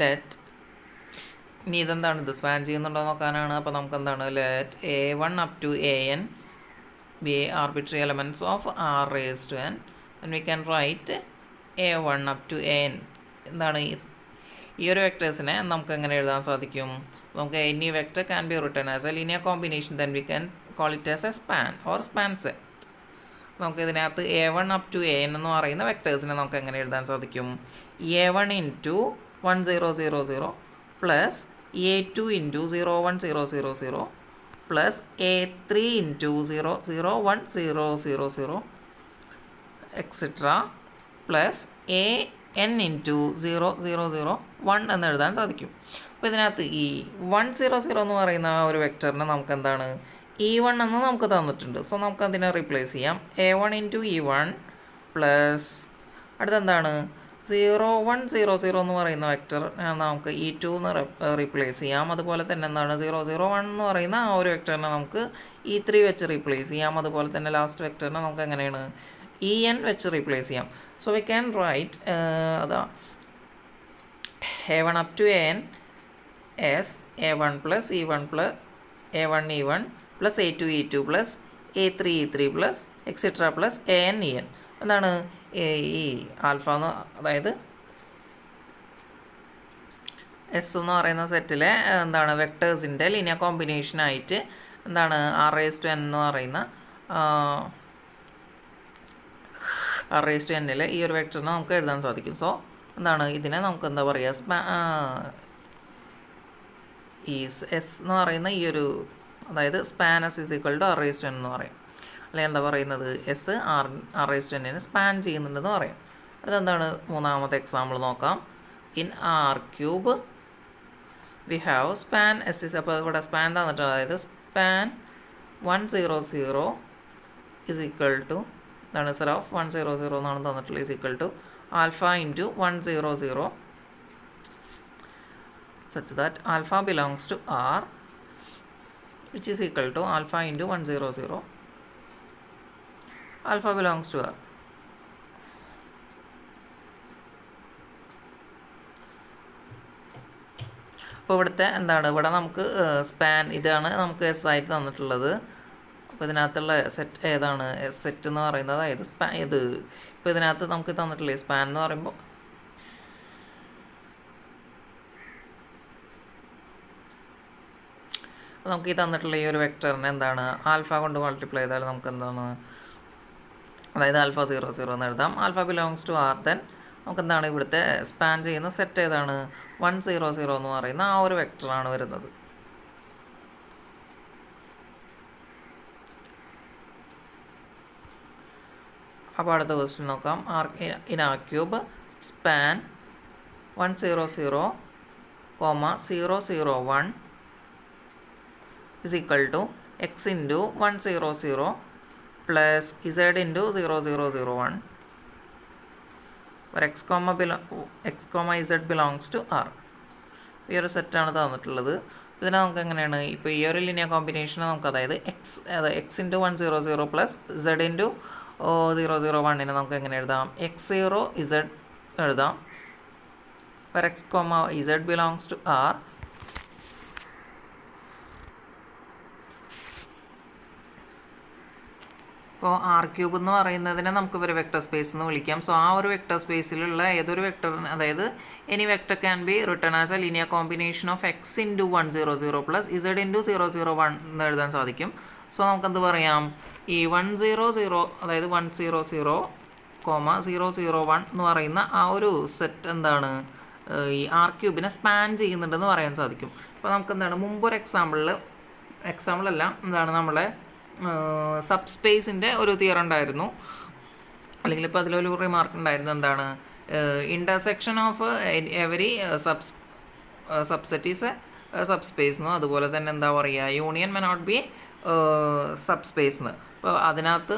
Let ഇനി ഇതെന്താണ്, ഇത് സ്പാൻ ചെയ്യുന്നുണ്ടോ നോക്കാനാണ്. അപ്പോൾ നമുക്ക് എന്താണ് let A1 up to An be arbitrary elements of R raised to n, and we can write A1 up to An. എന്താണ് ഈ ഒരു വെക്ടേഴ്സിനെ നമുക്ക് എങ്ങനെ എഴുതാൻ സാധിക്കും? നമുക്ക് any vector can be written as a linear combination, then we can call it as a span or span set. നമുക്ക് ഇതിനകത്ത് A1 up to An എന്ന് പറയുന്ന വെക്ടേഴ്സിനെ നമുക്ക് എങ്ങനെ എഴുതാൻ സാധിക്കും? A1 into 1 0 0 0 plus A2 into 0 1 0 0 0 plus A3 into 0 0 1 0 0 0 etcetera plus An into 0 0 0 1 എന്ന് എഴുതാൻ സാധിക്കും. അപ്പോൾ ഇതിനകത്ത് ഈ 1 0 0 എന്ന് പറയുന്ന ആ ഒരു വെക്ടറിനെ നമുക്ക് എന്താണ് E1 എന്ന് നമുക്ക് തന്നിട്ടുണ്ട്. സോ നമുക്ക് അതിനെ റീപ്ലേസ് ചെയ്യാം. A1 into E1 പ്ലസ് അടുത്തെന്താണ് 0 1 0 0 എന്ന് പറയുന്ന വെക്ടർ നമുക്ക് E2 എന്ന് റീപ്ലേസ് ചെയ്യാം. അതുപോലെ തന്നെ എന്താണ് 0 0 1 എന്ന് പറയുന്ന ആ ഒരു വെക്ടറിനെ നമുക്ക് E3 വെച്ച് റീപ്ലേസ് ചെയ്യാം. അതുപോലെ തന്നെ ലാസ്റ്റ് വെക്ടറിനെ നമുക്ക് എങ്ങനെയാണ് En വെച്ച് റീപ്ലേസ് ചെയ്യാം. സോ വി ക്യാൻ റൈറ്റ് അതാ A1 up to An as A1 plus E1 plus A1 E1 plus A2 E2 plus A3 E3 plus etcetera plus An En. എന്താണ് ഈ ആൽഫ എന്ന്, അതായത് എസ് എന്ന് പറയുന്ന സെറ്റിലെ എന്താണ് വെക്ടേഴ്സിൻ്റെ ലീനിയർ കോമ്പിനേഷനായിട്ട് എന്താണ് R raised to n എന്ന് പറയുന്ന R raised to n ഈ ഒരു വെക്ടറിനെ നമുക്ക് എഴുതാൻ സാധിക്കും. സോ എന്താണ് ഇതിനെ നമുക്ക് എന്താ പറയുക ഈ എസ് എന്ന് പറയുന്ന ഈ ഒരു, അതായത് span S is equal to R raised to n എന്ന് പറയും. അല്ലെങ്കിൽ എന്താ പറയുന്നത് S R raised to n span ചെയ്യുന്നുണ്ടെന്ന് പറയാം. അതെന്താണ് മൂന്നാമത്തെ എക്സാമ്പിൾ നോക്കാം. In R cube we have span S is, അപ്പോൾ ഇവിടെ സ്പാൻ തന്നിട്ട് അതായത് സ്പാൻ 1 0 0 ഇസ് ഈക്വൽ ടു എന്താണ് സെറ്റ് ഓഫ് 1 0 0 എന്നാണ് തന്നിട്ടുള്ളത് is equal to alpha into 1 0 0 such that alpha belongs to R, which is equal to alpha into 1 0 0. Alpha belongs to R. അപ്പോൾ ഇവിടുത്തെ എന്താണ്, ഇവിടെ നമുക്ക് സ്പാൻ ഇതാണ് നമുക്ക് എസ് ആയിട്ട് തന്നിട്ടുള്ളത്. അപ്പോൾ ഇതിനകത്തുള്ള സെറ്റ് ഏതാണ് സെറ്റ് എന്ന് പറയുന്നത്, അതായത് സ്പാൻ ഇത് ഇപ്പോൾ ഇതിനകത്ത് നമുക്ക് തന്നിട്ടില്ലേ സ്പാൻ എന്ന് പറയുമ്പോൾ നമുക്ക് ഈ തന്നിട്ടുള്ള ഈ ഒരു വെക്ടറിനെ എന്താണ് ആൽഫ കൊണ്ട് മൾട്ടിപ്ലൈ ചെയ്താൽ നമുക്ക് എന്താണ്, അതായത് ആൽഫ 0 0 എന്ന് എഴുതാം. Alpha belongs to R. Then നമുക്ക് എന്താണ് ഇവിടുത്തെ സ്പാൻ ചെയ്യുന്ന സെറ്റ് ഏതാണ് 1 0 0 എന്ന് പറയുന്ന ആ ഒരു വെക്ടറാണ് വരുന്നത്. അപ്പോൾ അടുത്ത ക്വസ്റ്റ്യൻ നോക്കാം. In R cube span 1 0 0, 0 0 1 is equal to x into 1 0 0 plus z into 0 0 0 1 where x comma z belongs to R. ഈ ഒരു സെറ്റാണ് തന്നിട്ടുള്ളത്. ഇതിനെ നമുക്ക് എങ്ങനെയാണ് ഇപ്പോൾ ഈ ഒരു ലിനിയർ കോമ്പിനേഷൻ നമുക്ക്, അതായത് x into 1 0 0 plus z into 0 0 1 നമുക്ക് എങ്ങനെ എഴുതാം x0 z എഴുതാം. where x comma z belongs to R. ഇപ്പോൾ ആർ ക്യൂബ് എന്ന് പറയുന്നതിനെ നമുക്ക് ഒരു വെക്ടർ സ്പേസ് എന്ന് വിളിക്കാം. സോ ആ ഒരു വെക്ടർ സ്പേസിലുള്ള ഏതൊരു വെക്ടറിന്, അതായത് any vector can be written as a linear combination of X into 100 plus Z into 001 എന്ന് എഴുതാൻ സാധിക്കും. സോ നമുക്കെന്ത് പറയാം, ഈ 100 അതായത് 100,001 എന്ന് പറയുന്ന ആ ഒരു സെറ്റ് എന്താണ് ഈ ആർ ക്യൂബിനെ സ്പാൻ ചെയ്യുന്നുണ്ടെന്ന് പറയാൻ സാധിക്കും. അപ്പോൾ നമുക്കെന്താണ് മുമ്പൊരു എക്സാമ്പിളല്ല എന്താണ് നമ്മളെ സബ് സ്പേസിൻ്റെ ഒരു തിയറം ഉണ്ടായിരുന്നു, അല്ലെങ്കിൽ ഇപ്പോൾ അതിലൊരു റിമാർക്ക് ഉണ്ടായിരുന്നു, എന്താണ് intersection of every subset is a sub space എന്നോ, അതുപോലെ തന്നെ എന്താ പറയുക union may not be sub space എന്ന്. അപ്പോൾ അതിനകത്ത്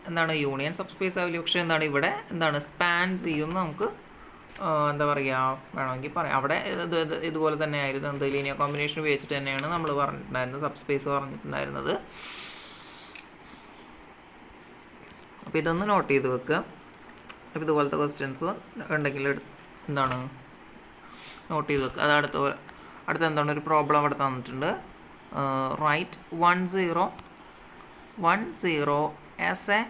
എന്താണ് യൂണിയൻ സബ് സ്പേസ് ആവില്ല, പക്ഷേ എന്താണ് ഇവിടെ എന്താണ് സ്പാൻ ചെയ്യുമെന്ന് നമുക്ക് എന്താ പറയുക വേണമെങ്കിൽ പറയാം. അവിടെ ഇതുപോലെ തന്നെ ആയിരുന്നു, എന്ത് ലീനിയർ കോമ്പിനേഷൻ ഉപയോഗിച്ചിട്ട് തന്നെയാണ് നമ്മൾ പറഞ്ഞിട്ടുണ്ടായിരുന്നത്, സബ് സ്പേസ് പറഞ്ഞിട്ടുണ്ടായിരുന്നത്. അപ്പോൾ ഇതൊന്ന് നോട്ട് ചെയ്ത് വെക്കുക. അപ്പോൾ ഇതുപോലത്തെ ക്വസ്റ്റ്യൻസ് ഉണ്ടെങ്കിൽ എന്താണ് നോട്ട് ചെയ്ത് വെക്കുക. അത് അടുത്ത എന്താണ് ഒരു പ്രോബ്ലം അവിടെ തന്നിട്ടുണ്ട്. Write 100 as a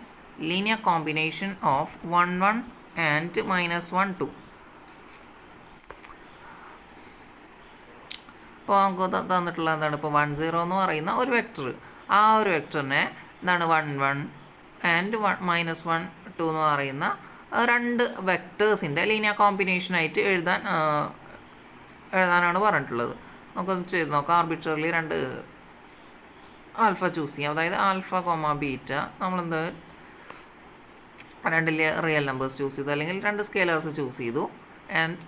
linear combination of 11 and -1 2. ഇപ്പോൾ നമുക്ക് തന്നിട്ടുള്ള എന്താണ്, ഇപ്പോൾ 10 എന്ന് പറയുന്ന ഒരു വെക്ടർ, ആ ഒരു വെക്ടറിനെ എന്താണ് 11 ആൻഡ് -1 2 എന്ന് പറയുന്ന രണ്ട് വെക്ടേഴ്സിൻ്റെ ലീനിയർ കോമ്പിനേഷനായിട്ട് എഴുതാനാണ് പറഞ്ഞിട്ടുള്ളത്. നമുക്കൊന്ന് ചെയ്ത് നോക്കാം. ആർബിട്രറിലി രണ്ട് ആൽഫ ചൂസ് ചെയ്യാം, അതായത് ആൽഫ ബീറ്റ. നമ്മളെന്ത് രണ്ട് റിയൽ നമ്പേഴ്സ് ചൂസ് ചെയ്തു, അല്ലെങ്കിൽ രണ്ട് സ്കെയിലേഴ്സ് ചൂസ് ചെയ്തു. ആൻഡ്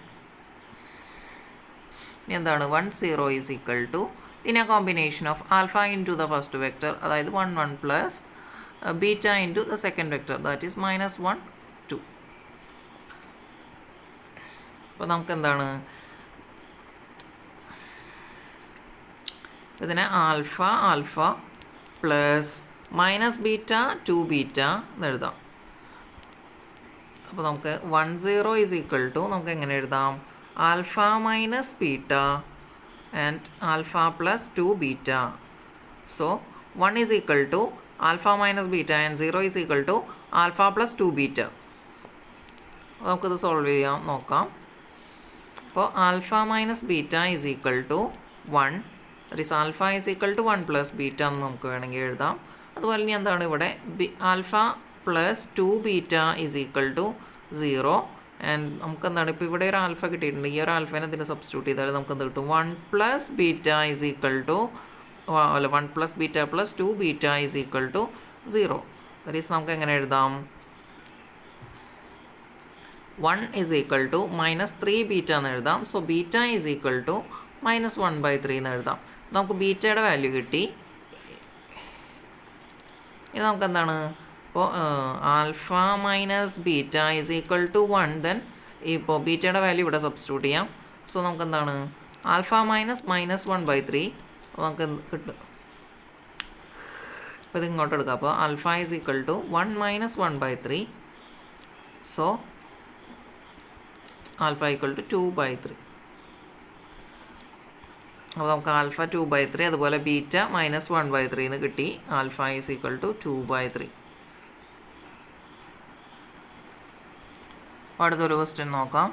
എന്താണ് 10 is equal to linear combination of alpha into the first vector, അതായത് 11 plus beta into the second vector, that is -1 2. അപ്പോൾ നമുക്ക് എന്താണ് ഇതിനെ ആൽഫ പ്ലസ് -β 2 ബീറ്റ എന്നെഴുതാം. അപ്പോൾ നമുക്ക് 10 ഈസ് ഈക്വൽ ടു നമുക്ക് എങ്ങനെ എഴുതാം, alpha minus beta and alpha plus 2 beta. So 1 is equal to alpha minus beta and 0 is equal to alpha plus 2 beta. നമുക്കിത് സോൾവ് ചെയ്യാം, നോക്കാം. അപ്പോൾ alpha minus beta is equal to 1, that is alpha is equal to 1 plus beta എന്ന് നമുക്ക് വേണമെങ്കിൽ എഴുതാം. അതുപോലെ ഇനി എന്താണ് ഇവിടെ alpha plus 2 beta is equal to 0. And നമുക്ക് എന്താണ് ഇപ്പോൾ ഇവിടെ ഒരു ആൽഫ കിട്ടിയിട്ടുണ്ട്, ഈ ഒരു ആൽഫേനെ ഇതിന് സബ്സ്റ്റിറ്റ്യൂട്ട് ചെയ്താൽ നമുക്ക് എന്ത് കിട്ടും, 1 plus beta is equal to 1 plus beta plus 2 beta is equal to 0. That is നമുക്ക് എങ്ങനെ എഴുതാം, 1 ഈസ് ഈക്വൽ ടു -3 ബീറ്റ എന്ന് എഴുതാം. So beta is equal to -1/3 എന്ന് എഴുതാം. നമുക്ക് ബീറ്റയുടെ വാല്യൂ കിട്ടി. ഇത് നമുക്ക് എന്താണ്, ഇപ്പോൾ alpha minus beta is equal to 1, then ഇപ്പോൾ ബീറ്റയുടെ വാല്യൂ ഇവിടെ സബ്സ്റ്റിറ്റ്യൂട്ട് ചെയ്യാം. സോ നമുക്ക് എന്താണ് ആൽഫ മൈനസ് -1/3 നമുക്ക് കിട്ടും. അപ്പോൾ ഇത് ഇങ്ങോട്ട് എടുക്കാം. അപ്പോൾ alpha is equal to 1 - 1/3. So alpha equal to 2/3. അപ്പോൾ നമുക്ക് ആൽഫ 2/3, അതുപോലെ ബീറ്റ -1/3 എന്ന് കിട്ടി. Alpha is equal to 2/3. അടുത്തൊരു ക്വസ്റ്റ്യൻ നോക്കാം.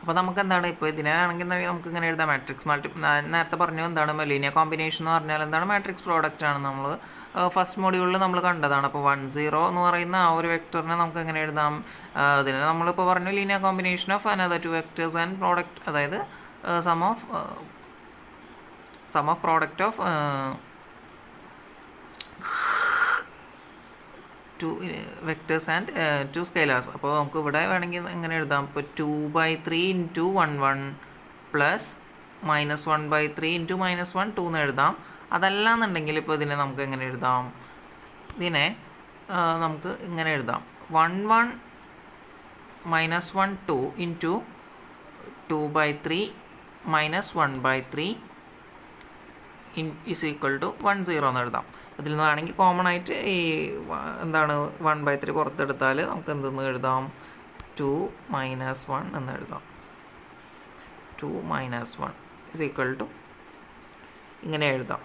അപ്പോൾ നമുക്ക് എന്താണ് ഇപ്പോൾ ഇതിനാണെങ്കിൽ നമുക്ക് ഇങ്ങനെ എഴുതാം, മാട്രിക്സ് നേരത്തെ പറഞ്ഞു എന്താണ് ലീനിയർ കോമ്പിനേഷൻ എന്ന് പറഞ്ഞാൽ എന്താണ് മാട്രിക്സ് പ്രോഡക്റ്റ് ആണ്. നമ്മൾ ഫസ്റ്റ് മോഡ്യൂളിൽ നമ്മൾ കണ്ടതാണ്. അപ്പോൾ 10 എന്ന് പറയുന്ന ആ ഒരു വെക്ടറിനെ നമുക്ക് എങ്ങനെ എഴുതാം, അതിനെ നമ്മളിപ്പോൾ പറഞ്ഞു linear combination of another 2 vectors and product, അതായത് sum of product of 2 vectors and 2 scalars. അപ്പോൾ നമുക്ക് ഇവിടെ വേണമെങ്കിൽ എങ്ങനെ എഴുതാം, ഇപ്പോൾ 2/3 ഇൻറ്റു 11 പ്ലസ് -1/3 ഇൻറ്റു -1 2 എന്ന് എഴുതാം. അതല്ലാന്നുണ്ടെങ്കിൽ ഇപ്പോൾ ഇതിനെ നമുക്ക് എങ്ങനെ എഴുതാം, ഇതിനെ നമുക്ക് ഇങ്ങനെ എഴുതാം, 11 -1 2 ഇൻറ്റു 2/3 -1/3 ഈസ് ഈക്വൽ ടു 10 എന്ന് എഴുതാം. അതിൽ നിന്ന് വേണമെങ്കിൽ കോമൺ ആയിട്ട് ഈ എന്താണ് 1/3 പുറത്തെടുത്താൽ നമുക്ക് എന്തെന്ന് എഴുതാം, 2 - 1 എന്ന് എഴുതാം. 2 - 1 ഈസ് ഈക്വൽ ടു ഇങ്ങനെ എഴുതാം.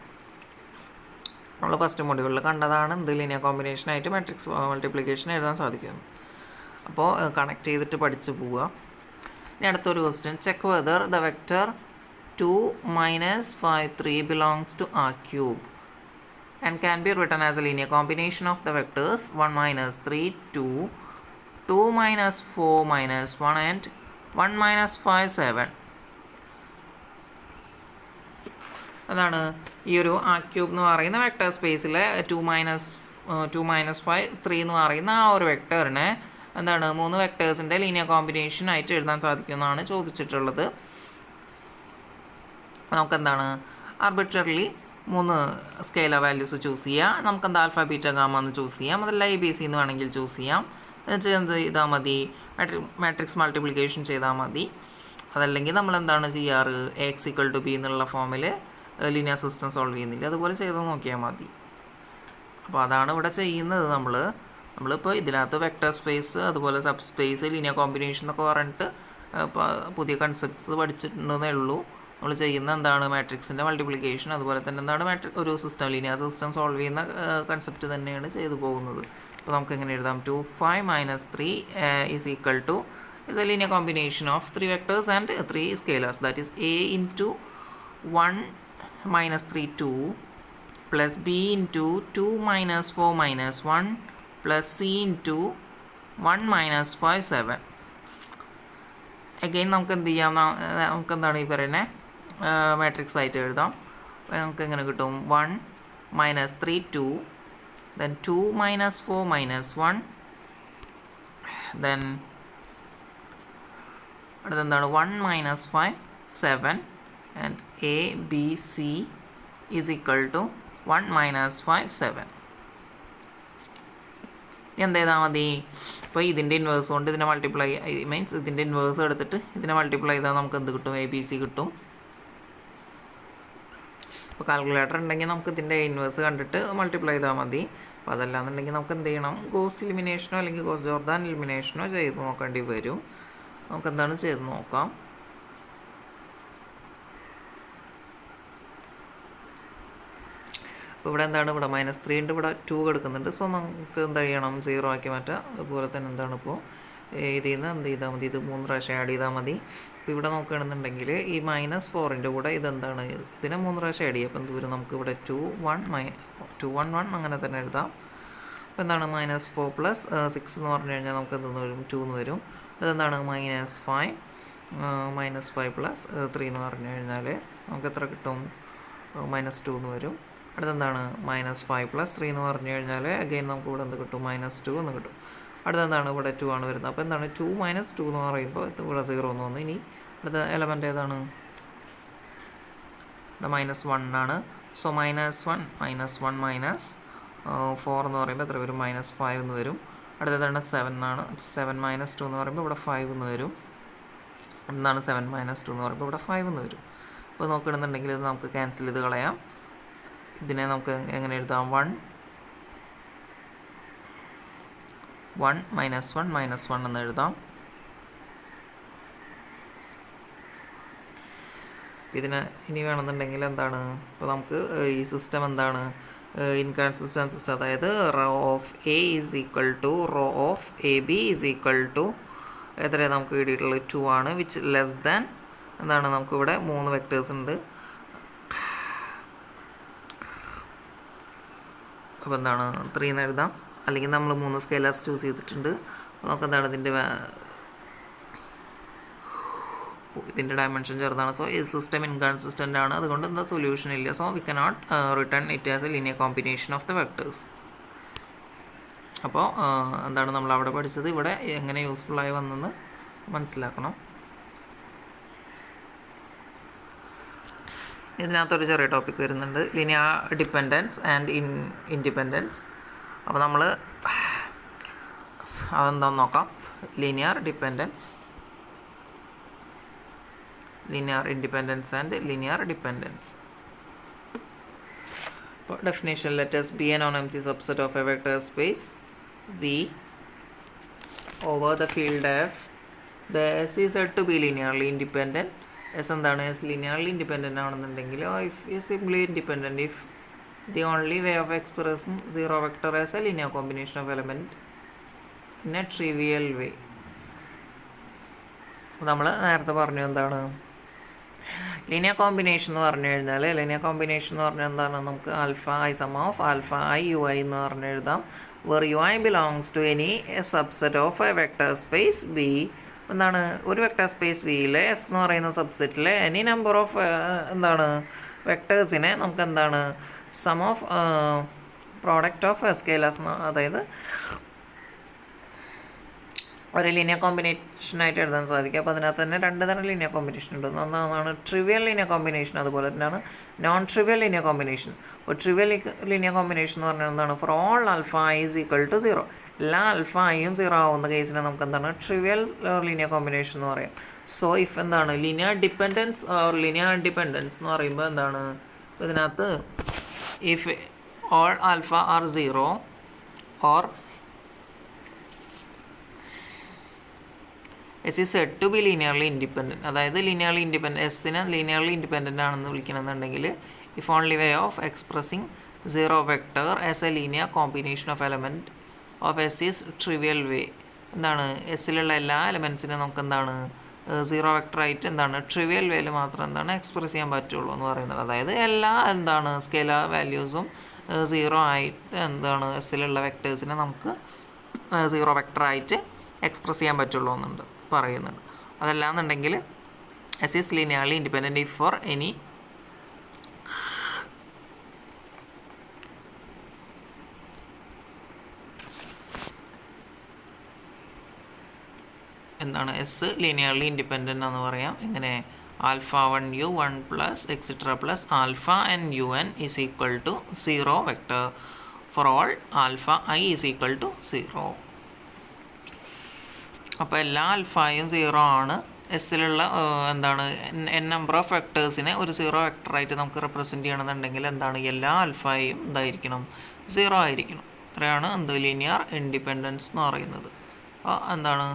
നമ്മൾ ഫസ്റ്റ് മൊഡ്യൂളിൽ കണ്ടതാണ് എന്ത് ലീനിയർ കോമ്പിനേഷനായിട്ട് മാട്രിക്സ് മൾട്ടിപ്ലിക്കേഷൻ എഴുതാൻ സാധിക്കുന്നു. അപ്പോൾ കണക്ട് ചെയ്തിട്ട് പഠിച്ച് പോവുക. ഇനി അടുത്തൊരു question, check whether the vector 2 - 5 3 belongs to R³ and can be written as a linear combination of the vectors 1 - 3 2, 2 - 4 - 1 and 1 - 5 7. അതാണ് ഈ ഒരു R³ എന്ന് പറയുന്ന വെക്റ്റർ സ്പേസിലെ 2 - 5 3 എന്ന് പറയുന്ന ആ ഒരു വെക്റ്ററിനെ എന്താണ് 3 വെക്റ്റേഴ്സിൻ്റെ ലീനിയർ കോമ്പിനേഷൻ ആയിട്ട് എഴുതാൻ സാധിക്കുമെന്നാണ് ചോദിച്ചിട്ടുള്ളത്. നമുക്കെന്താണ് ആർബിട്രറിലി 3 സ്കെയിലർ വാല്യൂസ് ചൂസ് ചെയ്യാം. നമുക്കെന്താ ആൽഫ ബീറ്റ ഗാമ എന്ന് ചൂസ് ചെയ്യാം. അതല്ല ABC എന്ന് വേണമെങ്കിൽ ചൂസ് ചെയ്യാം. എന്ത് ചെയ്താൽ മതി, മാട്രിക്സ് മൾട്ടിപ്ലിക്കേഷൻ ചെയ്താൽ മതി. അതല്ലെങ്കിൽ നമ്മളെന്താണ് ചെയ്യാറ്, x=b എന്നുള്ള ഫോമിൽ ലീനിയർ സിസ്റ്റം സോൾവ് ചെയ്യുന്നില്ല, അതുപോലെ ചെയ്ത് നോക്കിയാൽ മതി. അപ്പോൾ അതാണ് ഇവിടെ ചെയ്യുന്നത്. നമ്മളിപ്പോൾ ഇതിനകത്ത് വെക്റ്റർ സ്പേസ് അതുപോലെ സബ് സ്പേസ് ലീനിയർ കോമ്പിനേഷൻ എന്നൊക്കെ പറഞ്ഞിട്ട് പുതിയ കൺസെപ്റ്റ്സ് പഠിച്ചിട്ടുണ്ടെന്നേ ഉള്ളൂ. നമ്മൾ ചെയ്യുന്ന എന്താണ് മാട്രിക്സിൻ്റെ മൾട്ടിപ്ലിക്കേഷൻ, അതുപോലെ തന്നെ എന്താണ് ഒരു സിസ്റ്റം ലീനിയർ സിസ്റ്റം സോൾവ് ചെയ്യുന്ന കൺസെപ്റ്റ് തന്നെയാണ് ചെയ്തു പോകുന്നത്. അപ്പോൾ നമുക്ക് എങ്ങനെ എഴുതാം, 2 5 - 3 is a linear combination of 3 vectors and 3 scalars, that is a into 1 - 3 2 plus b into 2 - 4 - 1 plus c into 1 - 5 7. Again നമുക്ക് എന്ത് ചെയ്യാം, നമുക്ക് എന്താണ് ഈ പറയുന്നത് മാട്രിക്സ് ആയിട്ട് എഴുതാം. നമുക്ക് എങ്ങനെ കിട്ടും, 1 - 3 2, then 2 - 4 - 1, then അടുത്തെന്താണ് 1 - 5 7 and a b c is equal to 1 - 5 7. എന്ത് ചെയ്താൽ മതി, ഇപ്പോൾ ഇതിൻ്റെ ഇൻവേഴ്സ് കൊണ്ട് ഇതിനെ മൾട്ടിപ്ലൈ മീൻസ് ഇതിൻ്റെ ഇൻവേഴ്സ് എടുത്തിട്ട് ഇതിനെ മൾട്ടിപ്ലൈ ചെയ്താൽ നമുക്ക് എന്ത് കിട്ടും, ABC കിട്ടും. ഇപ്പോൾ കാൽക്കുലേറ്റർ ഉണ്ടെങ്കിൽ നമുക്ക് ഇതിൻ്റെ ഇൻവേഴ്സ് കണ്ടിട്ട് മൾട്ടിപ്ലൈ ചെയ്താൽ മതി. അപ്പോൾ അതല്ലാന്നുണ്ടെങ്കിൽ നമുക്ക് എന്ത് ചെയ്യണം, ഗോസ് എലിമിനേഷനോ അല്ലെങ്കിൽ ഗോസ് ജോർദാൻ എലിമിനേഷനോ ചെയ്ത് നോക്കേണ്ടി വരും. നമുക്ക് എന്താണ് ചെയ്ത് നോക്കാം. അപ്പോൾ ഇവിടെ എന്താണ്, ഇവിടെ -3 ഉണ്ട്, ഇവിടെ 2 എടുക്കുന്നുണ്ട്. സോ നമുക്ക് എന്താ ചെയ്യണം, 0 ആക്കി മാറ്റാം. അതുപോലെ തന്നെ എന്താണ് ഇപ്പോൾ ഇതിൽ നിന്ന് എന്ത് ചെയ്താൽ മതി, ഇത് 3 പ്രാവശ്യം ആഡ് ചെയ്താൽ മതി. അപ്പോൾ ഇവിടെ നോക്കുകയാണെന്നുണ്ടെങ്കിൽ ഈ -4ൻ്റെ കൂടെ ഇതെന്താണ്, ഇതിനെ 3 പ്രാവശ്യം ആഡ് ചെയ്യുക. അപ്പോൾ എന്ത് വരും, നമുക്ക് ഇവിടെ 2 1 1 അങ്ങനെ തന്നെ എഴുതാം. അപ്പോൾ എന്താണ് -4 + 6 എന്ന് പറഞ്ഞു കഴിഞ്ഞാൽ നമുക്ക് എന്തെന്ന് വരും, 2 എന്ന് വരും. അതെന്താണ് -5 + 3 എന്ന് പറഞ്ഞു കഴിഞ്ഞാൽ നമുക്ക് എത്ര കിട്ടും, -2 എന്ന് വരും. അടുത്തെന്താണ് -5 + 3 എന്ന് പറഞ്ഞു കഴിഞ്ഞാൽ അഗെയിൻ നമുക്ക് ഇവിടെ എന്ത് കിട്ടും, -2 എന്ന് കിട്ടും. അടുത്തെന്താണ് ഇവിടെ 2 ആണ് വരുന്നത്. അപ്പോൾ എന്താണ് 2 - 2 എന്ന് പറയുമ്പോൾ ഇവിടെ 0 എന്ന് വന്നു. ഇനി അടുത്ത എലമെൻ്റ് ഏതാണ്, ഇവിടെ -1 ആണ്. സോ -1 -4 എന്ന് പറയുമ്പോൾ എത്ര വരും, -5 എന്ന് വരും. അടുത്തതാണ് 7 ആണ്. 7 - 2 എന്ന് പറയുമ്പോൾ ഇവിടെ 5 എന്ന് വരും. എന്താണ് 7 - 2 എന്ന് പറയുമ്പോൾ ഇവിടെ 5 എന്ന് വരും. അപ്പോൾ നോക്കുകയാണെന്നുണ്ടെങ്കിൽ ഇത് നമുക്ക് ക്യാൻസൽ ചെയ്ത് കളയാം. ഇതിനെ നമുക്ക് എങ്ങനെ എഴുതാം, 1 1 - 1 എന്ന് എഴുതാം. ഇതിന് ഇനി വേണമെന്നുണ്ടെങ്കിൽ എന്താണ്, ഇപ്പോൾ നമുക്ക് ഈ സിസ്റ്റം എന്താണ് ഇൻകൺസിസ്റ്റൻറ്റ് സിസ്റ്റം, അതായത് row of A is equal to row of A B is equal to എത്രയാണ് നമുക്ക് കിട്ടിയിട്ടുള്ളത്, 2 ആണ്. വിച്ച് ലെസ് ദാൻ എന്താണ്, നമുക്കിവിടെ 3 വെക്ടേഴ്സ് ഉണ്ട്. അപ്പോൾ എന്താണ് 3 എന്ന് എഴുതാം. അല്ലെങ്കിൽ നമ്മൾ 3 സ്കെയിലേഴ്സ് ചൂസ് ചെയ്തിട്ടുണ്ട്. അപ്പോൾ നമുക്ക് എന്താണ് ഇതിൻ്റെ ഡയമെൻഷൻ ചെറുതാണ്. സോ ഈ സിസ്റ്റം ഇൻകൺസിസ്റ്റൻ്റ് ആണ്, അതുകൊണ്ട് എന്താ സൊല്യൂഷൻ ഇല്ല. So we cannot return it as a linear combination of the vectors. അപ്പോൾ എന്താണ് നമ്മൾ അവിടെ പഠിച്ചത്, ഇവിടെ എങ്ങനെ യൂസ്ഫുള്ളായി വന്നെന്ന് മനസ്സിലാക്കണം. ഇതിനകത്തൊരു ചെറിയ ടോപ്പിക് വരുന്നുണ്ട്, ലീനിയർ ഡിപ്പെൻഡൻസ് ആൻഡ് ഇൻഡിപെൻഡൻസ്. അപ്പോൾ നമ്മൾ അതെന്താണെന്ന് നോക്കാം. Linear dependence, linear independence and linear dependence. For definition, let us be a non-empty subset of a vector space V over the field F. The S is said to be linearly independent S എന്താണ് S linearly independent ആണെന്നുണ്ടെങ്കിൽ if is simply independent if the only way of expressing zero vector as a linear combination of element in a trivial way. നമ്മൾ നേരത്തെ പറഞ്ഞു എന്താണ് linear combination എന്ന് പറഞ്ഞു കഴിഞ്ഞാൽ linear combination എന്ന് പറഞ്ഞാൽ എന്താണ് നമുക്ക് alpha i sum of alpha I U I എന്ന് പറഞ്ഞു എഴുതാം. Where u I belongs to any subset of a vector space B. എന്താണ് ഒരു വെക്ടർ സ്പേസ് ബിയിലെ എസ് എന്ന് പറയുന്ന സബ്സെറ്റിലെ എനി നമ്പർ ഓഫ് എന്താണ് വെക്ടേഴ്സിനെ നമുക്ക് എന്താണ് സം ഓഫ് പ്രോഡക്റ്റ് ഓഫ് സ്കേലേഴ്സ്, അതായത് ഒരു ലീനിയർ കോമ്പിനേഷനായിട്ട് എഴുതാൻ സാധിക്കും. അപ്പോൾ അതിനകത്ത് തന്നെ രണ്ട് തരം ലീനിയർ കോമ്പിനേഷൻ ഉണ്ട്. ഒന്നാണ് ട്രിവിയൽ ലീനിയർ കോമ്പിനേഷൻ, അതുപോലെ തന്നെയാണ് നോൺ ട്രിവിയൽ ലീനിയർ കോമ്പിനേഷൻ. ഒരു ട്രിവിയൽ ലീനിയർ കോമ്പിനേഷൻ എന്ന് പറഞ്ഞാൽ എന്താണ് for all alpha i is equal to 0. എല്ലാ ആൽഫ ഐയും 0 ആവുന്ന കേസിനെ നമുക്ക് എന്താണ് ട്രിവിയൽ ലീനിയർ കോമ്പിനേഷൻ എന്ന് പറയാം. സോ ഇഫ് എന്താണ് linear dependence or linear independence എന്ന് പറയുമ്പോൾ എന്താണ് ഇതിനകത്ത് if all alpha are 0 or S is said to be linearly independent, അതായത് ലീനിയർലി ഇൻഡിപെൻഡൻറ്റ് എസ്സിനെ ലീനിയർലി ഇൻഡിപെൻഡൻ്റ് ആണെന്ന് വിളിക്കണമെന്നുണ്ടെങ്കിൽ if only way of expressing zero vector as a linear combination of element of S is trivial way. എന്താണ് എസ്സിലുള്ള എല്ലാ എലമെൻസിനും നമുക്ക് എന്താണ് zero വെക്ടറായിട്ട് എന്താണ് ട്രിവിയൽ വേയിൽ മാത്രം എന്താണ് എക്സ്പ്രസ് ചെയ്യാൻ പറ്റുള്ളൂ എന്ന് പറയുന്നത്. അതായത് എല്ലാ എന്താണ് സ്കേലാർ വാല്യൂസും 0 ആയിട്ട് എന്താണ് എസ്സിലുള്ള വെക്ടേഴ്സിനെ നമുക്ക് സീറോ വെക്ടറായിട്ട് എക്സ്പ്രസ് ചെയ്യാൻ പറ്റുള്ളൂ എന്നുണ്ട് പറയുന്നുണ്ട്. അതല്ലാന്നുണ്ടെങ്കിൽ S is linearly independent if for any എന്താണ് എസ് ലീനിയർലി ഇൻഡിപെൻഡൻ്റ് എന്ന് പറയാം. എങ്ങനെ alpha 1u 1 plus etcetera plus alpha n u n is equal to 0 vector for all alpha i is equal to 0. അപ്പോൾ എല്ലാ ആൽഫയും 0 ആണ്. എസ്സിലുള്ള എന്താണ് എൻ നമ്പർ ഓഫ് വെക്ടേഴ്സിനെ ഒരു 0 വെക്ടറായിട്ട് നമുക്ക് റെപ്രസെൻറ്റ് ചെയ്യണമെന്നുണ്ടെങ്കിൽ എന്താണ് എല്ലാ ആൽഫയും എന്തായിരിക്കണം 0 ആയിരിക്കണം. അത്രയാണ് എന്ത് ലീനിയർ ഇൻഡിപെൻഡൻസ് എന്ന് പറയുന്നത്. അപ്പോൾ എന്താണ്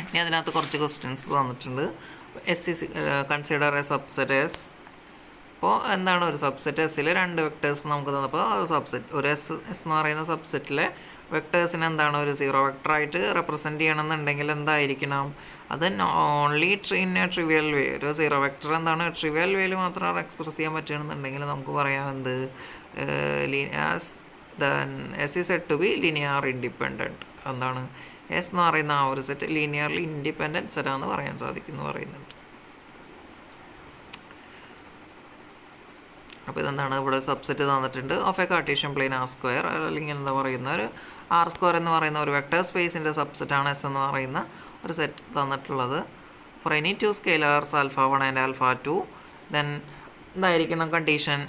ഇനി അതിനകത്ത് കുറച്ച് ക്വസ്റ്റ്യൻസ് തന്നിട്ടുണ്ട്. S is consider a subset S. അപ്പോൾ എന്താണ് ഒരു സബ്സെറ്റ് എസ്സിൽ രണ്ട് വെക്ടേഴ്സ് നമുക്ക് തന്നപ്പോൾ സബ്സെറ്റ് ഒരു എസ് എന്ന് പറയുന്ന സബ്സെറ്റിലെ വെക്ടേഴ്സിന് എന്താണ് ഒരു 0 വെക്ടറായിട്ട് റെപ്രസെൻറ്റ് ചെയ്യണമെന്നുണ്ടെങ്കിൽ എന്തായിരിക്കണം അത് ഓൺലി ട്രിവിയൽ വേ. ഒരു 0 വെക്ടർ എന്താണ് ട്രിവിയൽ വേയിൽ മാത്രം എക്സ്പ്രസ് ചെയ്യാൻ പറ്റുകയാണെന്നുണ്ടെങ്കിൽ നമുക്ക് പറയാം എന്ത് S is said to be linear independent. എന്താണ് എസ് എന്ന് പറയുന്ന ആ ഒരു സെറ്റ് ലീനിയർലി ഇൻഡിപെൻഡൻറ്റ് സെറ്റാന്ന് പറയാൻ സാധിക്കും എന്ന് പറയുന്നുണ്ട്. അപ്പോൾ ഇതെന്താണ് ഇവിടെ സബ്സെറ്റ് തന്നിട്ടുണ്ട് of a Cartesian plane R square, അല്ലെങ്കിൽ എന്താ പറയുന്ന ഒരു ആർ സ്ക്വയർ എന്ന് പറയുന്ന ഒരു വെക്ടർ സ്പേസിൻ്റെ സബ്സെറ്റാണ് എസ് എന്ന് പറയുന്ന ഒരു സെറ്റ് തന്നിട്ടുള്ളത്. For any 2 scalars alpha 1 and alpha 2 then എന്തായിരിക്കണം കണ്ടീഷൻ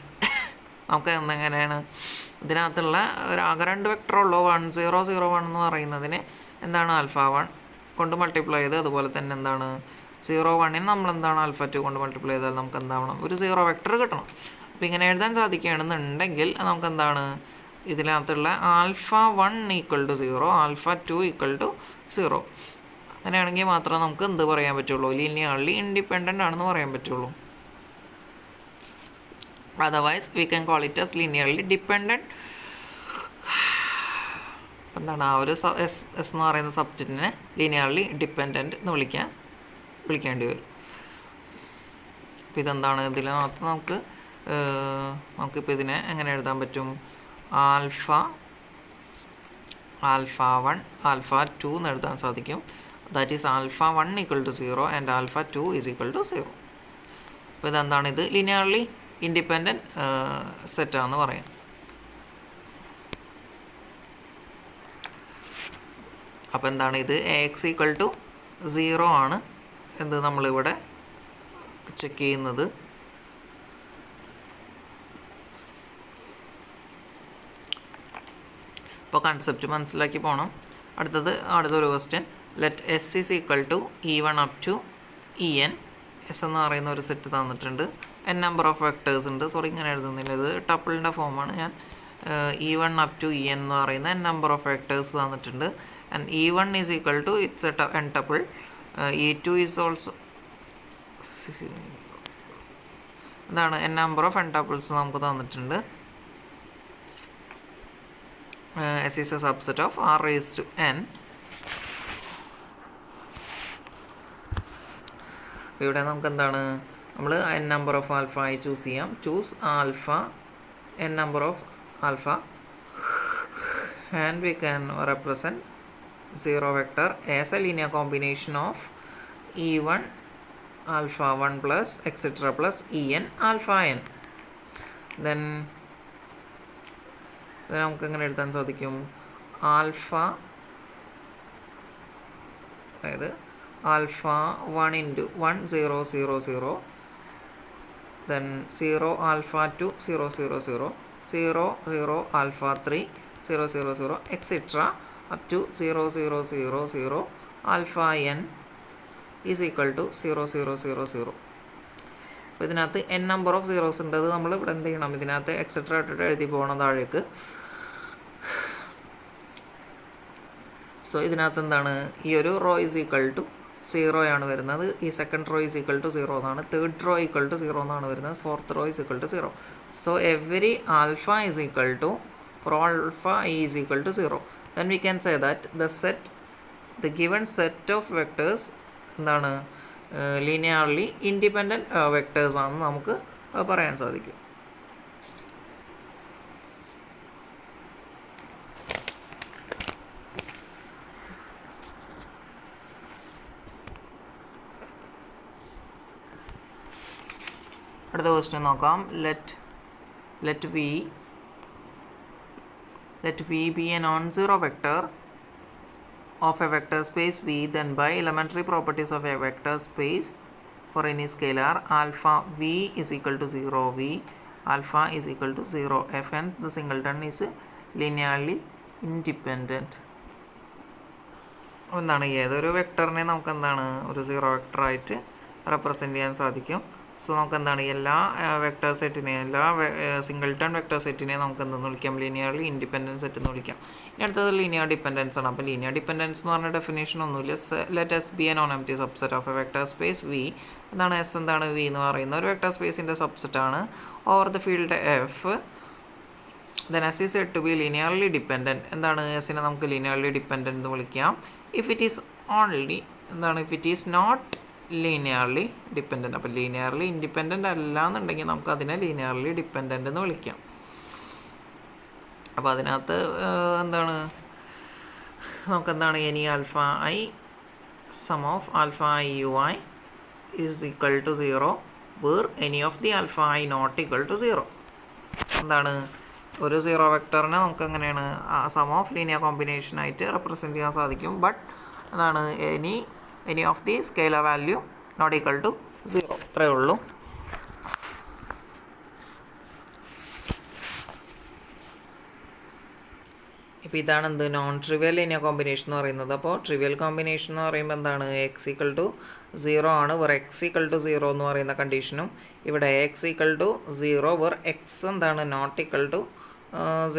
നമുക്ക് എങ്ങനെയാണ് ഇതിനകത്തുള്ള ആകെ 2 വെക്ടറുള്ളൂ 1 0 0 1 എന്ന് പറയുന്നതിന് എന്താണ് ആൽഫ 1 കൊണ്ട് മൾട്ടിപ്ലൈ ചെയ്ത് അതുപോലെ തന്നെ എന്താണ് 0 1ന് നമ്മൾ എന്താണ് ആൽഫ 2 കൊണ്ട് മൾട്ടിപ്ലൈ ചെയ്താൽ നമുക്ക് എന്താവണം ഒരു 0 വെക്ടർ കിട്ടണം. അപ്പോൾ ഇങ്ങനെ എഴുതാൻ സാധിക്കുകയാണെന്നുണ്ടെങ്കിൽ നമുക്ക് എന്താണ് ഇതിനകത്തുള്ള alpha 1 equal to 0 alpha 2 equal to 0 അങ്ങനെയാണെങ്കിൽ മാത്രമേ നമുക്ക് എന്ത് പറയാൻ പറ്റുള്ളൂ ലീനിയർലി ഇൻഡിപെൻഡൻ്റ് ആണെന്ന് പറയാൻ പറ്റുള്ളൂ. Otherwise we can call it as linearly dependent. എന്താണ് ആ ഒരു എസ് എന്ന് പറയുന്ന സബ്ജക്റ്റിനെ ലീനിയർലി ഡിപ്പെൻഡൻറ്റ് എന്ന് വിളിക്കേണ്ടി വരും. അപ്പോൾ ഇതെന്താണ് ഇതിനകത്ത് നമുക്കിപ്പോൾ ഇതിനെ എങ്ങനെ എഴുതാൻ പറ്റും ആൽഫ 1 ആൽഫ 2 എന്ന് എഴുതാൻ സാധിക്കും. That is alpha 1 equal to 0 and alpha 2 is equal to 0. അപ്പോൾ ഇതെന്താണ് ഇത് ലീനിയർലി ഇൻഡിപെൻഡൻറ്റ് സെറ്റാണെന്ന് പറയാം. അപ്പോൾ എന്താണ് ഇത് എക്സ് ഈക്വൽ ടു 0 ആണ് എന്ത് നമ്മളിവിടെ ചെക്ക് ചെയ്യുന്നത്. അപ്പോൾ കൺസെപ്റ്റ് മനസ്സിലാക്കി പോകണം. അടുത്തൊരു question let S is equal to E1 up to En. S എന്ന് പറയുന്ന ഒരു സെറ്റ് തന്നിട്ടുണ്ട്. എൻ നമ്പർ ഓഫ് വെക്ടേഴ്സ് ഉണ്ട്. സോറി ഇങ്ങനെ എഴുതുന്നില്ല, ഇത് ടപ്പിളിൻ്റെ ഫോമാണ്. ഞാൻ E1 അപ് ടു En എന്ന് പറയുന്ന എൻ നമ്പർ ഓഫ് വെക്ടേഴ്സ് തന്നിട്ടുണ്ട്. and E1 is equal to its n tuple. E2 is also എന്താണ് n number of n tuples നമുക്ക് തന്നിട്ടുണ്ട്. S is a subset of R raised to n. ഇവിടെ നമുക്ക് എന്താണ് നമ്മൾ n number of alpha ആയി choose ചെയ്യാം. Choose alpha n number of alpha and we can represent 0 vector as a linear combination of E1 alpha 1 plus etc plus En alpha n. Then നമുക്ക് എങ്ങനെ എഴുതാൻ സാധിക്കും? ആൽഫ അതായത് ആൽഫ 1 into 1 0 0 0 then 0 alpha 2 0 0 0 0 0 alpha 3 0 0 0 etc up to 0 0 0 0 alpha n is equal to 0 0 0 0. അപ്പോൾ ഇതിനകത്ത് n number of zeros ഉണ്ട്. അത് നമ്മൾ ഇവിടെ എന്ത് ചെയ്യണം? ഇതിനകത്ത് എക്സെട്ര ഇട്ടിട്ട് എഴുതി പോകണം താഴേക്ക്. സോ ഇതിനകത്ത് എന്താണ്? ഈ ഒരു റോ ഈസ് ഈക്വൽ ടു 0 ആണ് വരുന്നത്. ഈ second row is equal to 0 എന്നാണ്. തേർഡ് റോ ഈക്വൽ ടു 0 എന്നാണ് വരുന്നത്. Fourth row is equal to 0. So every alpha is equal to for alpha is equal to 0. Then we can say that the given set of vectors എന്താണ്? Linearly independent vectors ആണെന്ന് നമുക്ക് പറയാൻ സാധിക്കും. അടുത്ത question നോക്കാം. let v be a non-zero vector of a vector space V, then by elementary properties of a vector space for any scalar alpha v is equal to 0 v alpha is equal to 0 f, hence the singleton is linearly independent. എന്താണ്? ഏതൊരു വെക്ടറിനെ നമുക്ക് എന്താണ് ഒരു zero വെക്ടറായിട്ട് represent ചെയ്യാൻ സാധിക്കും. So നമുക്ക് എന്താണ് എല്ലാ വെക്ടർ സെറ്റിനെ എല്ലാ സിംഗിൾട്ടൺ വെക്ടർ സെറ്റിനെ നമുക്ക് എന്തെന്ന് വിളിക്കാം? ലീനിയർലി ഇൻഡിപെൻഡൻസ് സെറ്റ് എന്ന് വിളിക്കാം. ഇനി അടുത്തത് ലീനിയർ ഡിപ്പെൻഡൻസ് ആണ്. അപ്പോൾ ലീനിയർ ഡിപ്പെൻഡൻസ് എന്ന് പറഞ്ഞ ഡെഫിനേഷൻ ഒന്നുമില്ല. Let S be a non empty subset of a vector space V. എന്താണ് എസ്? എന്താണ് വി എന്ന് പറയുന്ന ഒരു വെക്ടർ സ്പേസിൻ്റെ സബ്സെറ്റാണ് over the field F. Then S is said to be linearly dependent. എന്താണ്? എസിനെ നമുക്ക് ലീനിയർലി ഡിപ്പെൻഡൻറ്റ് എന്ന് വിളിക്കാം. ഇഫ് ഇറ്റ് ഈസ് ഓൺലി എന്താണ്? If it is not linearly dependent. അപ്പോൾ ലീനിയർലി ഇൻഡിപെൻഡൻ്റ് അല്ല എന്നുണ്ടെങ്കിൽ നമുക്ക് അതിനെ ലീനിയർലി ഡിപ്പെൻഡൻ്റ് എന്ന് വിളിക്കാം. അപ്പോൾ അതിനകത്ത് എന്താണ് നമുക്കെന്താണ്? Any alpha i sum of alpha I U i is equal to 0 where any of the alpha i not equal to 0. എന്താണ്? ഒരു സീറോ വെക്ടറിനെ നമുക്ക് എങ്ങനെയാണ് സം ഓഫ് ലീനിയർ കോമ്പിനേഷനായിട്ട് റെപ്രസെൻറ്റ് ചെയ്യാൻ സാധിക്കും. ബട്ട് എന്താണ്? Any of the scalar value not equal to 0. ഇത്രയേ ഉള്ളൂ. ഇപ്പോൾ ഇതാണ് എന്ത് നോൺ ട്രിവിയൽ ലീനിയർ കോമ്പിനേഷൻ എന്ന് പറയുന്നത്. അപ്പോൾ ട്രിവിയൽ കോമ്പിനേഷൻ എന്ന് പറയുമ്പോൾ എന്താണ്? എക്സ് ഈക്വൽ ടു 0 ആണ്. വെർ എക്സ് ഈക്വൽ ടു 0 എന്ന് പറയുന്ന കണ്ടീഷനും ഇവിടെ x equal to 0 where x എന്താണ് നോട്ട് ഈക്വൽ ടു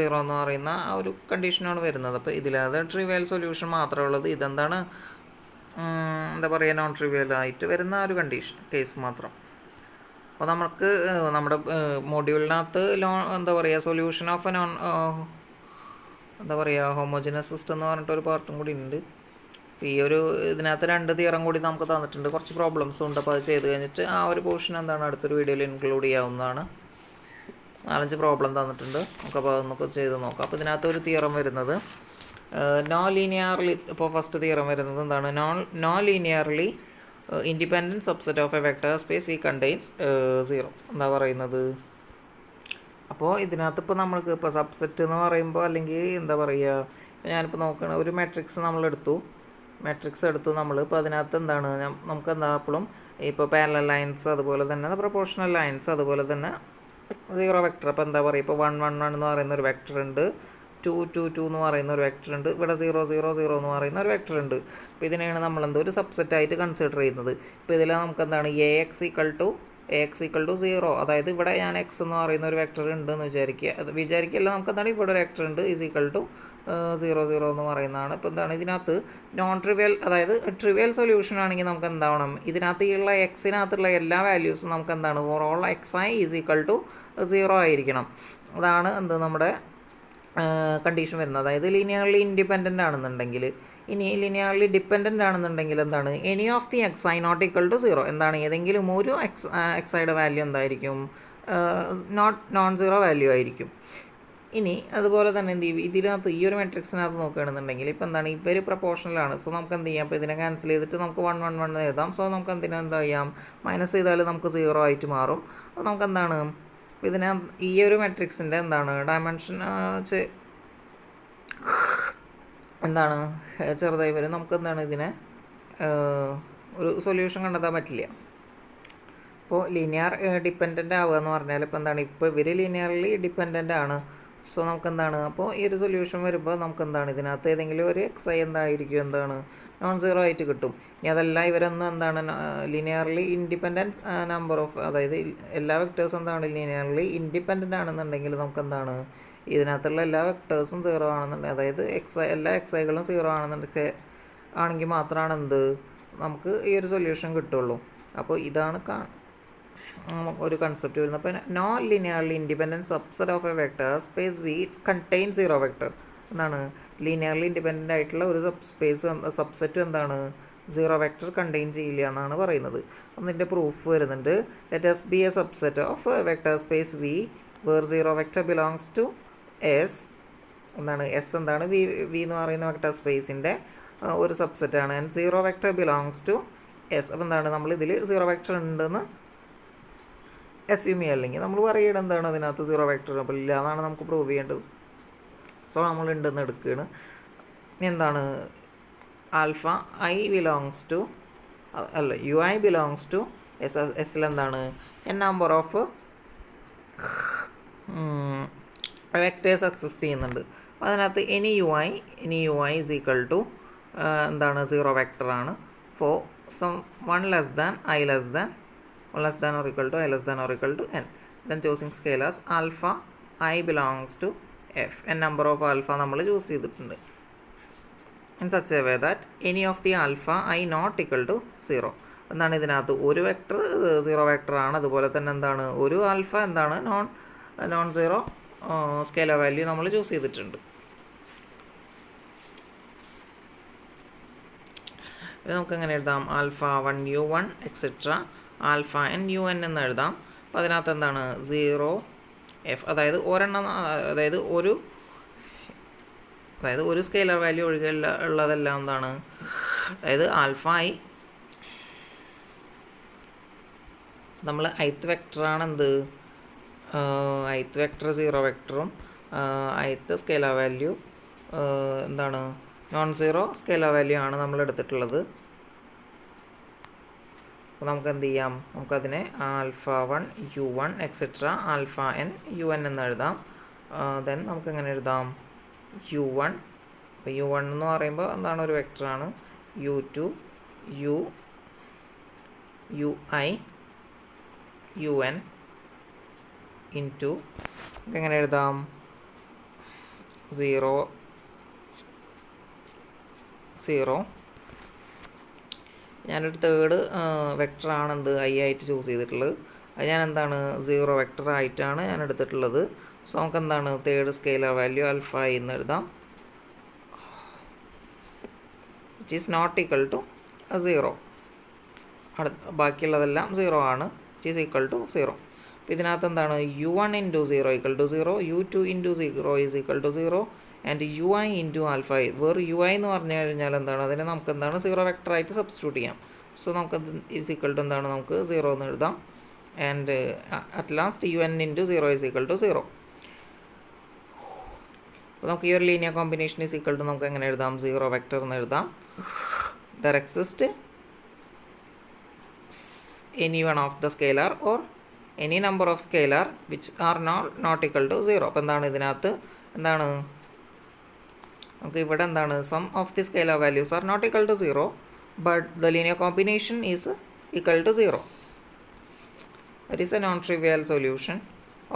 0 എന്ന് പറയുന്ന ആ ഒരു കണ്ടീഷനാണ് വരുന്നത്. അപ്പോൾ ഇതിലത് ട്രിവിയൽ സൊല്യൂഷൻ മാത്രമേ ഉള്ളത്. ഇതെന്താണ് എന്താ പറയുക നോൺ ട്രിവിയലായിട്ട് വരുന്ന ഒരു കേസ് മാത്രം. അപ്പോൾ നമുക്ക് നമ്മുടെ മൊഡ്യൂളിനകത്ത് എന്താ പറയുക സൊല്യൂഷൻ ഓഫ് എ നോൺ എന്താ പറയുക ഹോമോജിനസ് സിസ്റ്റം എന്ന് പറഞ്ഞിട്ടൊരു പാർട്ടും കൂടി ഉണ്ട്. അപ്പോൾ ഈ ഒരു ഇതിനകത്ത് 2 തിയറം കൂടി നമുക്ക് തന്നിട്ടുണ്ട്. കുറച്ച് പ്രോബ്ലംസും ഉണ്ട്. അപ്പോൾ അത് ചെയ്ത് കഴിഞ്ഞിട്ട് ആ ഒരു പോർഷൻ എന്താണ് അടുത്തൊരു വീഡിയോയിൽ ഇൻക്ലൂഡ് ചെയ്യാവുന്നതാണ്. 4-5 പ്രോബ്ലം തന്നിട്ടുണ്ട്. നമുക്കപ്പോൾ അതൊന്നൊക്കെ ചെയ്ത് നോക്കാം. അപ്പോൾ ഇതിനകത്ത് ഒരു തിയറം വരുന്നത് നോൺ ലീനിയർലി. ഇപ്പോൾ ഫസ്റ്റ് തിയറം വരുന്നത് എന്താണ്? Non linearly independent subset of a vector space V contains 0 എന്താ പറയുന്നത്? അപ്പോൾ ഇതിനകത്ത് ഇപ്പോൾ നമ്മൾക്ക് ഇപ്പോൾ സബ്സെറ്റ് എന്ന് പറയുമ്പോൾ അല്ലെങ്കിൽ എന്താ പറയുക ഞാനിപ്പോൾ നോക്കണ ഒരു മെട്രിക്സ് നമ്മളെടുത്തു. നമ്മൾ ഇപ്പോൾ അതിനകത്ത് എന്താണ് നമുക്ക് എന്താ എപ്പോഴും ഇപ്പോൾ പാരലൽ ലൈൻസ് അതുപോലെ തന്നെ പ്രൊപ്പോർഷണൽ ലൈൻസ് അതുപോലെ തന്നെ സീറോ വെക്ടർ. അപ്പോൾ എന്താ പറയുക ഇപ്പോൾ 1 1 1 എന്ന് പറയുന്ന ഒരു വെക്ടർ ഉണ്ട്. 2 2 2 എന്ന് പറയുന്ന ഒരു വെക്ടർ ഉണ്ട്. ഇവിടെ 0 0 0 എന്ന് പറയുന്ന ഒരു വെക്ടർ ഉണ്ട്. അപ്പോൾ ഇതിനെയാണ് നമ്മളെന്തോ ഒരു സബ്സെറ്റായിട്ട് കൺസിഡർ ചെയ്യുന്നത്. ഇപ്പോൾ ഇതിൽ നമുക്ക് എന്താണ് A x equal to x equal to 0, അതായത് ഇവിടെ ഞാൻ എക്സ് എന്ന് പറയുന്ന ഒരു വെക്ടർ ഉണ്ടെന്ന് വിചാരിക്കുകയല്ല, നമുക്ക് എന്താണ് ഇവിടെ ഒരു വെക്ടർ ഉണ്ട് ഈസ് ഈക്വൽ ടു 0 0 എന്ന് പറയുന്നതാണ്. ഇപ്പോൾ എന്താണ് ഇതിനകത്ത് നോൺ ട്രിവിയൽ, അതായത് ട്രിവിയൽ സൊല്യൂഷൻ ആണെങ്കിൽ നമുക്ക് എന്താവണം, ഇതിനകത്തുള്ള എക്സിനകത്തുള്ള എല്ലാ വാല്യൂസും നമുക്ക് എന്താണ് for all x i is equal to 0 ആയിരിക്കണം. അതാണ് നമ്മുടെ കണ്ടീഷൻ വരുന്നത്. അതായത് ലീനിയർലി ഇൻഡിപെൻഡൻ്റ് ആണെന്നുണ്ടെങ്കിൽ. ഇനി ലീനിയർലി ഡിപ്പെൻഡൻ്റ് ആണെന്നുണ്ടെങ്കിൽ എന്താണ്, any of the x i not equal to 0, എന്താണ് ഏതെങ്കിലും ഒരു എക്സ് ഐയുടെ വാല്യൂ എന്തായിരിക്കും, നോൺ സീറോ വാല്യൂ ആയിരിക്കും. ഇനി അതുപോലെ തന്നെ എന്ത് ചെയ്യും, ഇതിനകത്ത് ഈ ഒരു മെട്രിക്സിനകത്ത് നോക്കുകയാണെന്നുണ്ടെങ്കിൽ ഇപ്പോൾ എന്താണ് ഇവർ പ്രപ്പോർഷണലാണ്. സോ നമുക്ക് എന്ത് ചെയ്യാം, അപ്പോൾ ഇതിനെ ക്യാൻസൽ ചെയ്തിട്ട് നമുക്ക് 1 1 1 എഴുതാം. സോ നമുക്ക് എന്താ ചെയ്യാം, മൈനസ് ചെയ്താൽ നമുക്ക് 0 ആയിട്ട് മാറും. അപ്പോൾ നമുക്ക് എന്താണ് ഇതിനെ ഈ ഒരു മെട്രിക്സിൻ്റെ എന്താണ് ഡയമെൻഷൻ എന്താണ് ചെറുതായി വരും. നമുക്ക് എന്താണ് ഇതിനെ ഒരു സൊല്യൂഷൻ കണ്ടെത്താൻ പറ്റില്ല. ഇപ്പോൾ ലീനിയർ ഡിപ്പെൻഡൻ്റ് ആവുക എന്ന് പറഞ്ഞാൽ ഇപ്പോൾ എന്താണ്, ഇപ്പോൾ ഇവർ ലീനിയർലി ഡിപ്പെൻഡൻ്റ് ആണ്. സോ നമുക്ക് എന്താണ്, അപ്പോൾ ഈ ഒരു സൊല്യൂഷൻ വരുമ്പോൾ നമുക്ക് എന്താണ് ഇതിനകത്ത് ഏതെങ്കിലും ഒരു എക്സ് ഐ എന്തായിരിക്കും, എന്താണ് നോൺ സീറോ ആയിട്ട് കിട്ടും. ഇനി അതല്ല ഇവരൊന്നും എന്താണ് ലീനിയർലി ഇൻഡിപെൻഡൻറ്റ് നമ്പർ ഓഫ്, അതായത് എല്ലാ വെക്ടേഴ്സും എന്താണ് ലീനിയർലി ഇൻഡിപെൻഡൻ്റ് ആണെന്നുണ്ടെങ്കിൽ നമുക്ക് എന്താണ് ഇതിനകത്തുള്ള എല്ലാ വെക്ടേഴ്സും 0 ആണെന്നുണ്ടെങ്കിൽ, അതായത് എല്ലാ എക്സ് ഐകളും 0 ആണെങ്കിൽ മാത്രമാണ് നമുക്ക് ഈ ഒരു സൊല്യൂഷൻ കിട്ടുള്ളൂ. അപ്പോൾ ഇതാണ് ഒരു കൺസെപ്റ്റ് വരുന്നത്. അപ്പോൾ no linearly independent subset of a vector space V contain 0 vector എന്താണ് ലീനിയർലി ഇൻഡിപെൻഡൻ്റ് ആയിട്ടുള്ള ഒരു സബ്സെറ്റ് എന്താണ് 0 വെക്ടർ കണ്ടെയ്ൻ ചെയ്യില്ല എന്നാണ് പറയുന്നത്. അതിൻ്റെ പ്രൂഫ് വരുന്നുണ്ട്. Let S be a subset of vector space V where 0 vector belongs to S എന്താണ് എസ് എന്താണ് വി എന്ന് പറയുന്ന വെക്ടർ സ്പേസിൻ്റെ ഒരു സബ്സെറ്റാണ്. And 0 vector belongs to S. അപ്പോൾ എന്താണ് നമ്മളിതിൽ 0 വെക്ടർ ഉണ്ടെന്ന് അസ്യൂം ചെയ്യുക, അല്ലെങ്കിൽ നമ്മൾ പറയുന്നത് എന്താണ് അതിനകത്ത് 0 വെക്ടർ അപ്പോൾ ഇല്ല എന്നാണ് നമുക്ക് പ്രൂവ് ചെയ്യേണ്ടത്. സോ നമ്മൾ ഉണ്ടെന്ന് എടുക്കുകയാണ്. ഇനി എന്താണ് alpha I belongs to u I belongs to എസിലെന്താണ് n number of vectors exist ചെയ്യുന്നുണ്ട്. അപ്പോൾ അതിനകത്ത് any u i is equal to എന്താണ് 0 വെക്ടറാണ് for some 1 less than i less than 1 less than or equal to I less than or equal to n. Then choosing scalars alpha I belongs to f. n number of alpha നമ്മൾ choose ചെയ്തിട്ടുണ്ട്. In such a way that any of the alpha I not equal to 0. എന്താണ് ഇതിനകത്ത് ഒരു vector 0 vector ആണ്. അതുപോലെ തന്നെ എന്താണ് ഒരു ആൽഫ എന്താണ് നോൺ സീറോ സ്കേലർ വാല്യൂ നമ്മൾ ചൂസ് ചെയ്തിട്ടുണ്ട്. ഇത് നമുക്ക് എങ്ങനെ എഴുതാം, alpha 1 u1 etcetera alpha n u n എന്ന് എഴുതാം. അപ്പോൾ അതിനകത്ത് എന്താണ് 0 എഫ്, അതായത് ഒരെണ്ണം, അതായത് ഒരു സ്കെയിലർ വാല്യൂ ഒഴികെ ഉള്ളതെല്ലാം എന്താണ്, അതായത് ആൽഫ ഐ നമ്മൾ ഐത്ത് വെക്ടറാണ് ഐത്ത് വെക്ടർ 0 വെക്ടറും ഐത്ത് സ്കെയിലർ വാല്യൂ എന്താണ് നോൺ സീറോ സ്കെയിലർ വാല്യൂ ആണ് നമ്മൾ എടുത്തിട്ടുള്ളത്. അപ്പോൾ നമുക്ക് എന്ത് ചെയ്യാം, നമുക്കതിനെ alpha 1 u1 etcetera alpha n u n എന്ന് എഴുതാം. ദെൻ നമുക്ക് എങ്ങനെ എഴുതാം u1, അപ്പോൾ u1 എന്ന് പറയുമ്പോൾ എന്താണ് ഒരു വെക്ടറാണ്, u2 ui un ഇൻറ്റു എങ്ങനെ എഴുതാം 0 0. ഞാനൊരു തേർഡ് വെക്ടറാണ് ഐ ആയിട്ട് ചൂസ് ചെയ്തിട്ടുള്ളത്. അത് ഞാൻ എന്താണ് 0 വെക്ടർ ആയിട്ടാണ് ഞാൻ എടുത്തിട്ടുള്ളത്. സോ നമുക്ക് എന്താണ് third scalar value alpha i എന്ന് എഴുതാം, which is not equal to 0. ബാക്കിയുള്ളതെല്ലാം 0 ആണ്, വിച്ച് ഈസ് ഈക്വൽ ടു 0. അപ്പോൾ ഇതിനകത്ത് എന്താണ് u1 into 0 equal to 0, u2 into 0 is equal to 0 and ui into alpha i. ui എന്ന് പറഞ്ഞു കഴിഞ്ഞാൽ എന്താണ്, അതിനെ നമുക്ക് എന്താണ് 0 വെക്ടറായിട്ട് സബ്സ്റ്റിറ്റ്യൂട്ട് ചെയ്യാം. സോ നമുക്ക് ഈസ് ഈക്വൽ ടു എന്താണ് നമുക്ക് 0 എന്ന് എഴുതാം. And at last un into 0 is equal to 0. അപ്പോൾ നമുക്ക് ഈ ഒരു linear combination is equal to നമുക്ക് എങ്ങനെ എഴുതാം 0 വെക്ടർ എന്ന് എഴുതാം. There exist any one of the scalar or any number of scalar which are not equal to 0. അപ്പോൾ എന്താണ് ഇതിനകത്ത് എന്താണ് നമുക്ക് ഇവിടെ എന്താണ് sum of the scalar values are not equal to 0 but the linear combination is equal to 0. That is a non trivial solution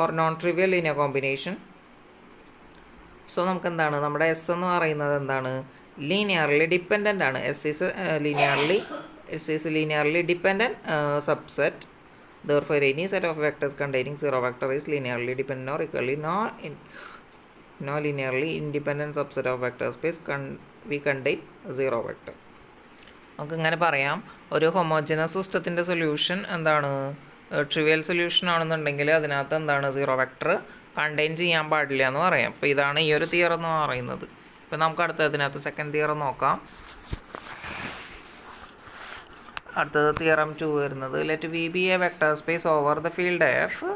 or non trivial linear combination. So നമുക്ക് എന്താണ് നമ്മുടെ എസ് എന്ന് പറയുന്നത് എന്താണ്, ലീനിയർലി ഡിപ്പെൻഡൻ്റ് ആണ്. S is linearly dependent subset. Therefore any set of vectors containing 0 vector is linearly dependent or equally no linearly independent subset of vector space we contain 0 vector. നമുക്ക് ഇങ്ങനെ പറയാം, ഒരു ഹോമോജനസ് സിസ്റ്റത്തിൻ്റെ solution എന്താണ്, trivial solution ആണെന്നുണ്ടെങ്കിൽ അതിനകത്ത് എന്താണ് 0 vector contain ചെയ്യാൻ പാടില്ല എന്ന് പറയാം. അപ്പോൾ ഇതാണ് ഈ ഒരു തിയറം എന്ന് പറയുന്നത്. ഇപ്പോൾ നമുക്ക് അടുത്തതിനകത്ത് സെക്കൻഡ് തിയറം നോക്കാം. അടുത്തത് തിയറം 2 വരുന്നത്, let V be a vector space over the field F.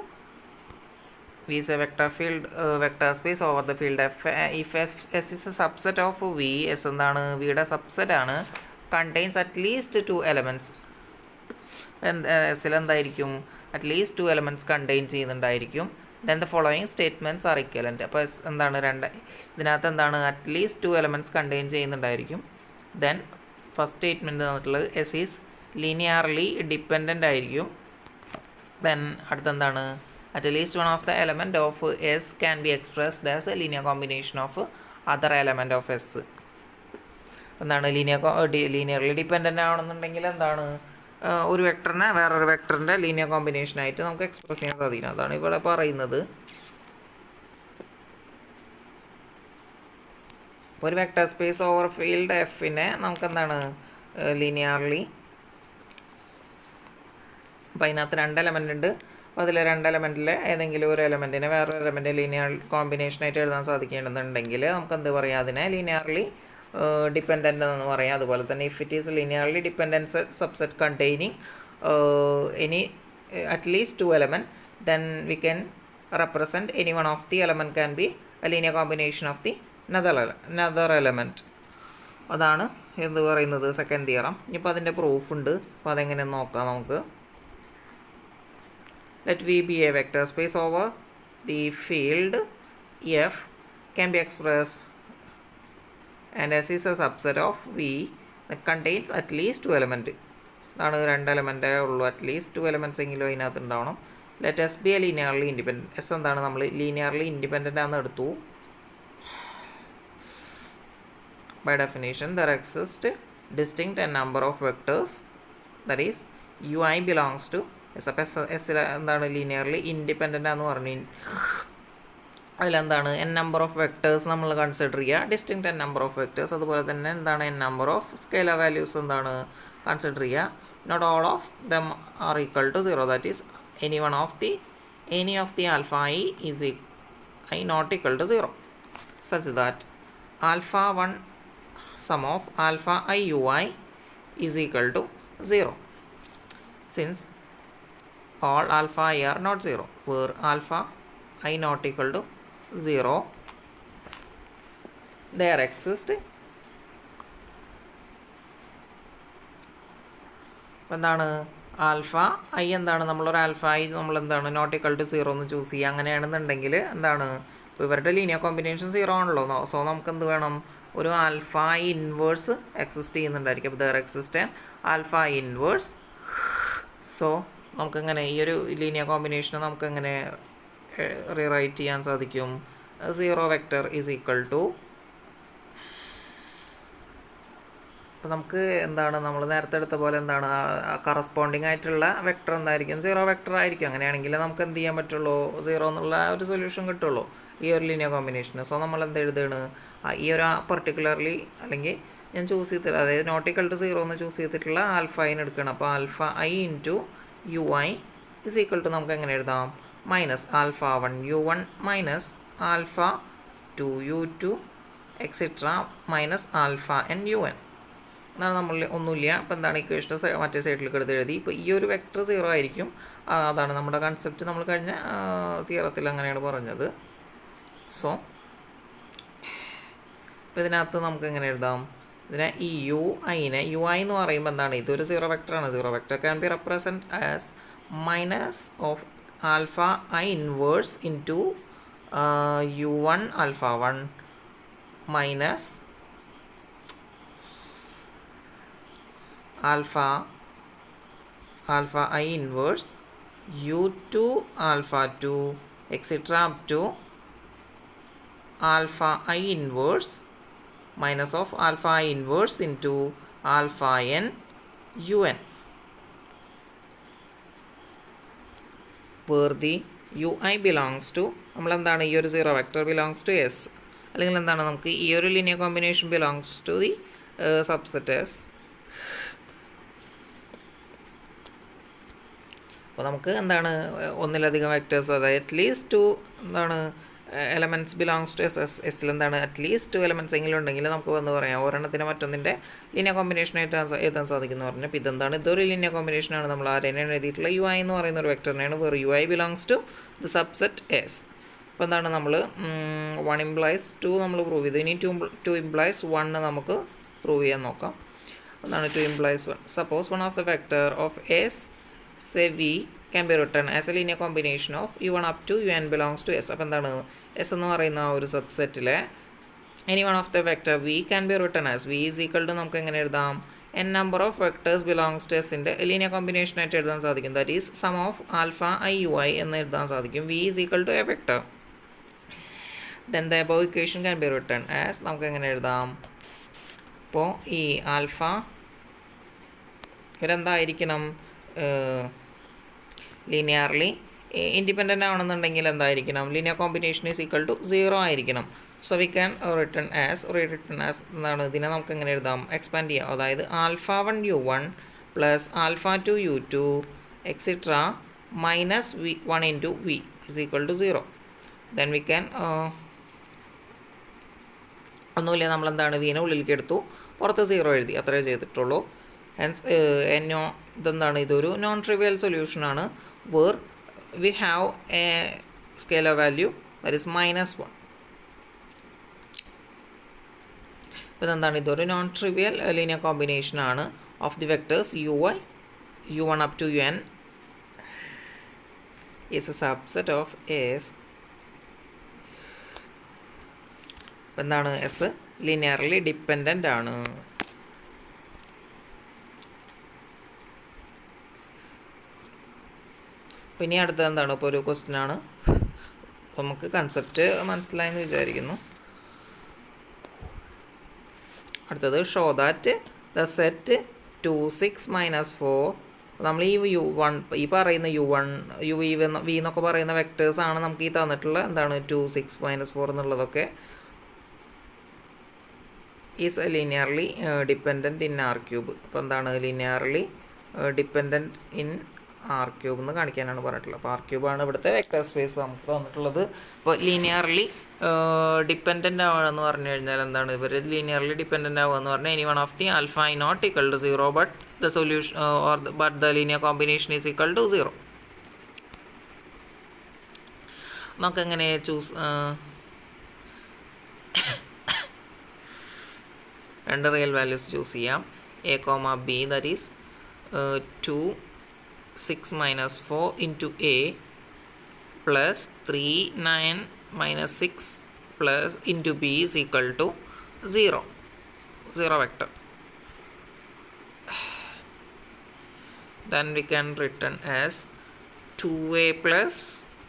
V is a vector space over the field F if S is a subset of V. S എന്താണ്, വിയുടെ subset ആണ്. Contains at least 2 elements. എസ്സിൽ എന്തായിരിക്കും, at least 2 elements contain ചെയ്യുന്നുണ്ടായിരിക്കും. Then the following statements are equivalent. അപ്പോൾ എന്താണ്, ഇതിനകത്ത് എന്താണ്, അറ്റ്ലീസ്റ്റ് 2 എലമെൻറ്റ്സ് കണ്ടെയ്ൻ ചെയ്യുന്നുണ്ടായിരിക്കും. ദെൻ ഫസ്റ്റ് സ്റ്റേറ്റ്മെൻറ്റ് തന്നിട്ടുള്ളത് എസ് ഈസ് ലീനിയർലി ഡിപ്പെൻഡൻ്റ് ആയിരിക്കും. ദെൻ അടുത്തെന്താണ്, at least one of the element of S can be expressed as a linear combination of other element of S. എന്താണ്, linearly dependent ആണെന്നുണ്ടെങ്കിൽ എന്താണ്, ഒരു വെക്ടറിനെ വേറൊരു വെക്ടറിൻ്റെ linear കോമ്പിനേഷനായിട്ട് നമുക്ക് എക്സ്പ്രസ് ചെയ്യാൻ സാധിക്കും. അതാണ് ഇവിടെ പറയുന്നത്. ഒരു വെക്ടർ സ്പേസ് ഓവർ ഫീൽഡ് എഫിനെ നമുക്ക് എന്താണ് ലീനിയർലി, അപ്പോൾ അതിനകത്ത് 2 എലമെൻ്റ് ഉണ്ട്. അപ്പോൾ അതിൽ 2 എലമെൻറ്റിലെ ഏതെങ്കിലും ഒരു എലമെൻറ്റിനെ വേറൊരു എലമെൻറ്റ് ലീനിയർ കോമ്പിനേഷനായിട്ട് എഴുതാൻ സാധിക്കേണ്ടതുണ്ടെങ്കിൽ നമുക്ക് എന്ത് പറയാം, അതിനെ ലീനിയർലി ഡിപ്പെൻഡൻ്റ് എന്ന് പറയാം. അതുപോലെ തന്നെ if it is linearly dependent subset containing any at least 2 element, then we can represent any one of the element can be A linear combination of the another element. അതാണ് എന്ത് പറയുന്നത്, സെക്കൻഡ് തിയറം. ഇനിയിപ്പോൾ അതിൻ്റെ proof ഉണ്ട്. അപ്പോൾ അതെങ്ങനെ നോക്കാം നമുക്ക്. Let V be a vector space over the field F can be express and S is a subset of V that contains at least 2 element. അതാണ് 2 എലമെൻറ്റേ ഉള്ളൂ. അറ്റ്ലീസ്റ്റ് 2 എലമെൻറ്റ്സ് എങ്കിലും അതിനകത്ത് ഉണ്ടാവണം. Let S be A linearly independent. S എന്താണ്, നമ്മൾ linearly independent ആണെന്ന് എടുത്തു. By definition, there exist distinct and number of vectors, that is ui belongs to S. എന്താണ് ലീനിയർലി ഇൻഡിപെൻഡൻ്റ് ആണെന്ന് പറഞ്ഞു. അതിലെന്താണ് n നമ്പർ ഓഫ് വെക്ടേഴ്സ് നമ്മൾ കൺസിഡർ ചെയ്യുക, distinct n number of vectors. അതുപോലെ തന്നെ എന്താണ് n നമ്പർ ഓഫ് സ്കെയിലർ വാല്യൂസ് എന്താണ് കൺസിഡർ ചെയ്യുക. Not all of them are equal to 0, that is any of the alpha I not equal to 0 such that alpha 1 sum of alpha I ui is equal to 0, since all alpha I are not 0, where alpha I not equal to 0, there exist എന്താണ് alpha I. എന്താണ്, നമ്മളൊരു alpha i നമ്മൾ എന്താണ് not equal to 0 എന്ന് choose ചെയ്യുക. അങ്ങനെയാണെന്നുണ്ടെങ്കിൽ എന്താണ്, ഇപ്പോൾ ഇവരുടെ ലീനിയർ കോമ്പിനേഷൻ 0 ആണല്ലോ. സോ നമുക്ക് എന്ത് വേണം, ഒരു ആൽഫ ഇൻവേഴ്സ് എക്സിസ്റ്റ് ചെയ്യുന്നുണ്ടായിരിക്കും. അപ്പോൾ there exist alpha inverse. So നമുക്കിങ്ങനെ ഈ ഒരു ലീനിയർ കോമ്പിനേഷനെ നമുക്കെങ്ങനെ റീറൈറ്റ് ചെയ്യാൻ സാധിക്കും. 0 വെക്ടർ ഈസ് ഈക്വൽ ടു, അപ്പോൾ നമുക്ക് എന്താണ്, നമ്മൾ നേരത്തെ എടുത്ത പോലെ എന്താണ് കറസ്പോണ്ടിങ് ആയിട്ടുള്ള വെക്ടർ എന്തായിരിക്കും, 0 വെക്ടർ ആയിരിക്കും. അങ്ങനെയാണെങ്കിൽ നമുക്ക് എന്ത് ചെയ്യാൻ പറ്റുള്ളൂ, 0 എന്നുള്ള ഒരു സൊല്യൂഷൻ കിട്ടുള്ളൂ ഈ ഒരു ലീനിയർ കോമ്പിനേഷന്. സോ നമ്മൾ എന്ത് എഴുതുകയാണ്, ഈ ഒരു പർട്ടിക്കുലർലി അല്ലെങ്കിൽ ഞാൻ ചൂസ് ചെയ്തിട്ട്, അതായത് നോട്ട് ഈക്വൽ ടു 0 എന്ന് ചൂസ് ചെയ്തിട്ടുള്ള ആൽഫ ഐന് എടുക്കണം. അപ്പോൾ alpha i into u i is equal to നമുക്ക് എങ്ങനെ എഴുതാം, minus alpha 1 u1 minus alpha 2 u2 etcetera minus alpha n un. എന്നാണ് നമ്മൾ ഒന്നുമില്ല. അപ്പോൾ എന്താണ് ഇക്വേഷൻ മറ്റേ സൈഡിലേക്ക് എടുത്ത് എഴുതി. ഇപ്പോൾ ഈ ഒരു വെക്ടർ 0 ആയിരിക്കും. അതാണ് നമ്മുടെ കൺസെപ്റ്റ്. നമ്മൾ കഴിഞ്ഞ തിയറത്തിൽ അങ്ങനെയാണ് പറഞ്ഞത്. സോ ഇപ്പോൾ ഇതിനകത്ത് നമുക്ക് എങ്ങനെ എഴുതാം, ഇതിനെ ഈ യു ഐനെ, യു ഐ എന്ന് പറയുമ്പോൾ എന്താണ്, ഇതൊരു 0 വെക്ടറാണ്. 0 vector can be represent as minus of alpha I inverse into u1 alpha 1 minus alpha I inverse u2 alpha 2 etc. up to alpha I inverse minus of alpha I inverse into alpha n un, where the ui belongs to നമ്മളെന്താണ് ഈ ഒരു zero vector belongs to S, അല്ലെങ്കിൽ എന്താണ് നമുക്ക് ഈ ഒരു linear combination belongs to the subset S. അപ്പോൾ നമുക്ക് എന്താണ് ഒന്നിലധികം വെക്ടേഴ്സ്, അതായത് അറ്റ്ലീസ്റ്റ് 2 എന്താണ് എലമെൻറ്റ്സ് ബിലോങ്സ് ടു എസ്. എസ്സിൽ എന്താണ് അറ്റ്ലീസ്റ്റ് 2 എലമെൻറ്റ്സ് എങ്കിലും ഉണ്ടെങ്കിൽ നമുക്ക് വന്ന് പറയാം ഒരെണ്ണത്തിന് മറ്റൊന്നിൻ്റെ ലീനിയർ കോമ്പിനേഷനായിട്ട് എഴുതാൻ സാധിക്കുന്നു പറഞ്ഞു. അപ്പോൾ ഇതെന്താണ്, ഇതൊരു ലീനിയർ കോമ്പിനേഷനാണ്. നമ്മൾ ആരെയാണ് എഴുതിയിട്ടുള്ള ui എന്ന് പറയുന്ന ഒരു വെക്ടറിനെയാണ്, where ui belongs to the subset S. അപ്പോൾ എന്താണ് നമ്മൾ 1 implies 2 നമ്മൾ പ്രൂവ് ചെയ്തു. ഇനി 2 implies 1 നമുക്ക് പ്രൂവ് ചെയ്യാൻ നോക്കാം. എന്താണ് 2 implies 1? Suppose one of the vector of S say v can be written as a linear combination of u1 up to un belongs to s. അപ്പോൾ എന്താണ് എസ് എന്ന് പറയുന്ന ഒരു സബ്സെറ്റിലെ any one of the vector v can be written as v is equal to നമുക്ക് എങ്ങനെ എഴുതാം, n number of vectors belongs to s ൻ്റെ ലീനിയർ കോമ്പിനേഷൻ ആയിട്ട് എഴുതാൻ സാധിക്കും. That is sum of alpha I U I എന്ന് എഴുതാൻ സാധിക്കും. v is equal to a vector. then the above equation can be written as നമുക്ക് എങ്ങനെ എഴുതാം, അപ്പോൾ ഈ ആൽഫ ഇവരെന്തായിരിക്കണം, ലീനിയർലി ഇൻഡിപെൻഡൻ്റ് ആവണമെന്നുണ്ടെങ്കിൽ എന്തായിരിക്കണം, linear combination is equal to 0 ആയിരിക്കണം. So we can written as എന്താണ്, ഇതിനെ നമുക്ക് എങ്ങനെ എഴുതാം, എക്സ്പാൻഡ് ചെയ്യാം. അതായത് ആൽഫ 1 u1 plus alpha 2 u2 etcetera minus V 1 into V is equal to 0. Then we can ഒന്നുമില്ല, നമ്മളെന്താണ് വീനെ ഉള്ളിലേക്ക് എടുത്തു, പുറത്ത് 0 എഴുതി, അത്രേ ചെയ്തിട്ടുള്ളൂ. ഹെൻസ് ഇതെന്താണ്, ഇതൊരു നോൺ ട്രിവിയൽ സൊല്യൂഷനാണ്, where we have a scalar value that is -1. അപ്പോൾ ഇതെന്താണ്, ഇതൊരു നോൺ ട്രിവിയൽ ലീനിയർ കോമ്പിനേഷനാണ് of the vectors ui u1 up to un is a subset of s. അപ്പോൾ എന്താണ്, എസ് ലീനിയർലി ഡിപ്പെൻഡൻ്റ് ആണ്. പിന്നെ അടുത്തത് എന്താണ്, ഇപ്പോൾ ഒരു ക്വസ്റ്റ്യൻ ആണ്, നമുക്ക് കൺസെപ്റ്റ് മനസ്സിലായെന്ന് വിചാരിക്കുന്നു. അടുത്തത് ഷോ ദാറ്റ് ദ സെറ്റ് 2 6 -4, നമ്മൾ ഈ u1 ഈ പറയുന്ന u1 u v എന്നൊക്കെ പറയുന്ന വെക്ടേഴ്സാണ് നമുക്ക് ഈ തന്നിട്ടുള്ള എന്താണ് 2 6 -4 എന്നുള്ളതൊക്കെ is linearly dependent in R cube. അപ്പോൾ എന്താണ് linearly dependent in R cube എന്ന് കാണിക്കാനാണ് പറഞ്ഞിട്ടുള്ളത്. അപ്പോൾ ആർ ക്യൂബാണ് ഇവിടുത്തെ വെക്ടർ സ്പേസ് നമുക്ക് വന്നിട്ടുള്ളത്. അപ്പോൾ ലീനിയർലി ഡിപ്പെൻഡൻ്റ് ആവുകയെന്ന് പറഞ്ഞു കഴിഞ്ഞാൽ എന്താണ്, ഇവർ ലീനിയർലി ഡിപ്പെൻഡൻ്റ് ആവുക എന്ന് പറഞ്ഞാൽ any one of the alpha i not equal to 0 but the solution or but the linear combination is equal to 0. നമുക്കെങ്ങനെ ചൂസ്, രണ്ട് റിയൽ വാല്യൂസ് ചൂസ് ചെയ്യാം. a, b that is 2 6 -4 into a plus 3 9 -6 plus into b is equal to 0 vector. Then we can written as 2a plus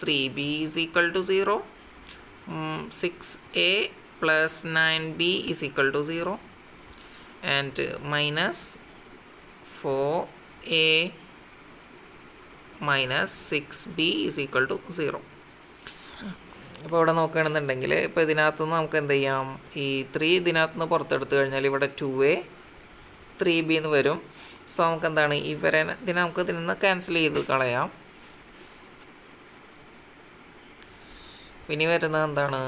3b is equal to 0, 6a plus 9b is equal to 0, and minus 4a minus 6b is equal to 0. അപ്പോൾ ഇവിടെ നോക്കുകയാണെന്നുണ്ടെങ്കിൽ ഇപ്പോൾ ഇതിനകത്തുനിന്ന് നമുക്ക് എന്ത് ചെയ്യാം, ഈ 3 ഇതിനകത്തുനിന്ന് പുറത്തെടുത്ത് കഴിഞ്ഞാൽ ഇവിടെ 2a 3b എന്ന് വരും. സോ നമുക്ക് എന്താണ് ഇതിനെ നമുക്ക് ഇതിൽ നിന്ന് ക്യാൻസൽ ചെയ്ത് കളയാം. ഇനി വരുന്നത് എന്താണ്,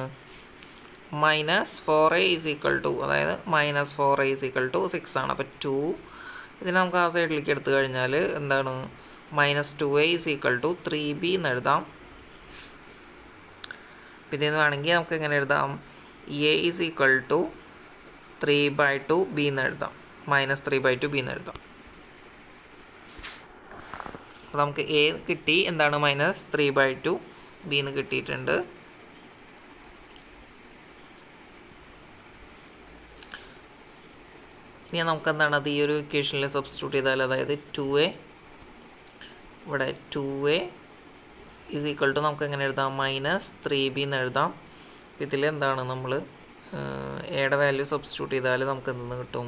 -4a is equal to, അതായത് -4a is equal to 6 ആണ്. അപ്പോൾ 2 ഇതിനെ നമുക്ക് ആ സൈഡിലേക്ക് എടുത്തു കഴിഞ്ഞാൽ എന്താണ്, -2a is equal to 3b എന്ന് എഴുതാം. പിന്നെ ഇത് വേണമെങ്കിൽ നമുക്ക് എങ്ങനെ എഴുതാം, a is equal to 3/2 b എന്ന് എഴുതാം, -3/2 b എന്ന് എഴുതാം. അപ്പോൾ നമുക്ക് a കിട്ടി, എന്താണ് -3/2 b എന്ന് കിട്ടിയിട്ടുണ്ട്. ഇനി നമുക്ക് എന്താണ് അത് ഈ ഒരു ഇക്വേഷനിൽ സബ്സ്റ്റിറ്റ്യൂട്ട് ചെയ്താൽ, അതായത് 2a ഇവിടെ 2a ഈസ് ഈക്വൽ ടു നമുക്ക് എങ്ങനെ എഴുതാം -3b എന്ന് എഴുതാം. ഇതിൽ എന്താണ് നമ്മൾ എയുടെ വാല്യൂ സബ്സ്റ്റിറ്റ്യൂട്ട് ചെയ്താൽ നമുക്ക് എന്തെന്ന് കിട്ടും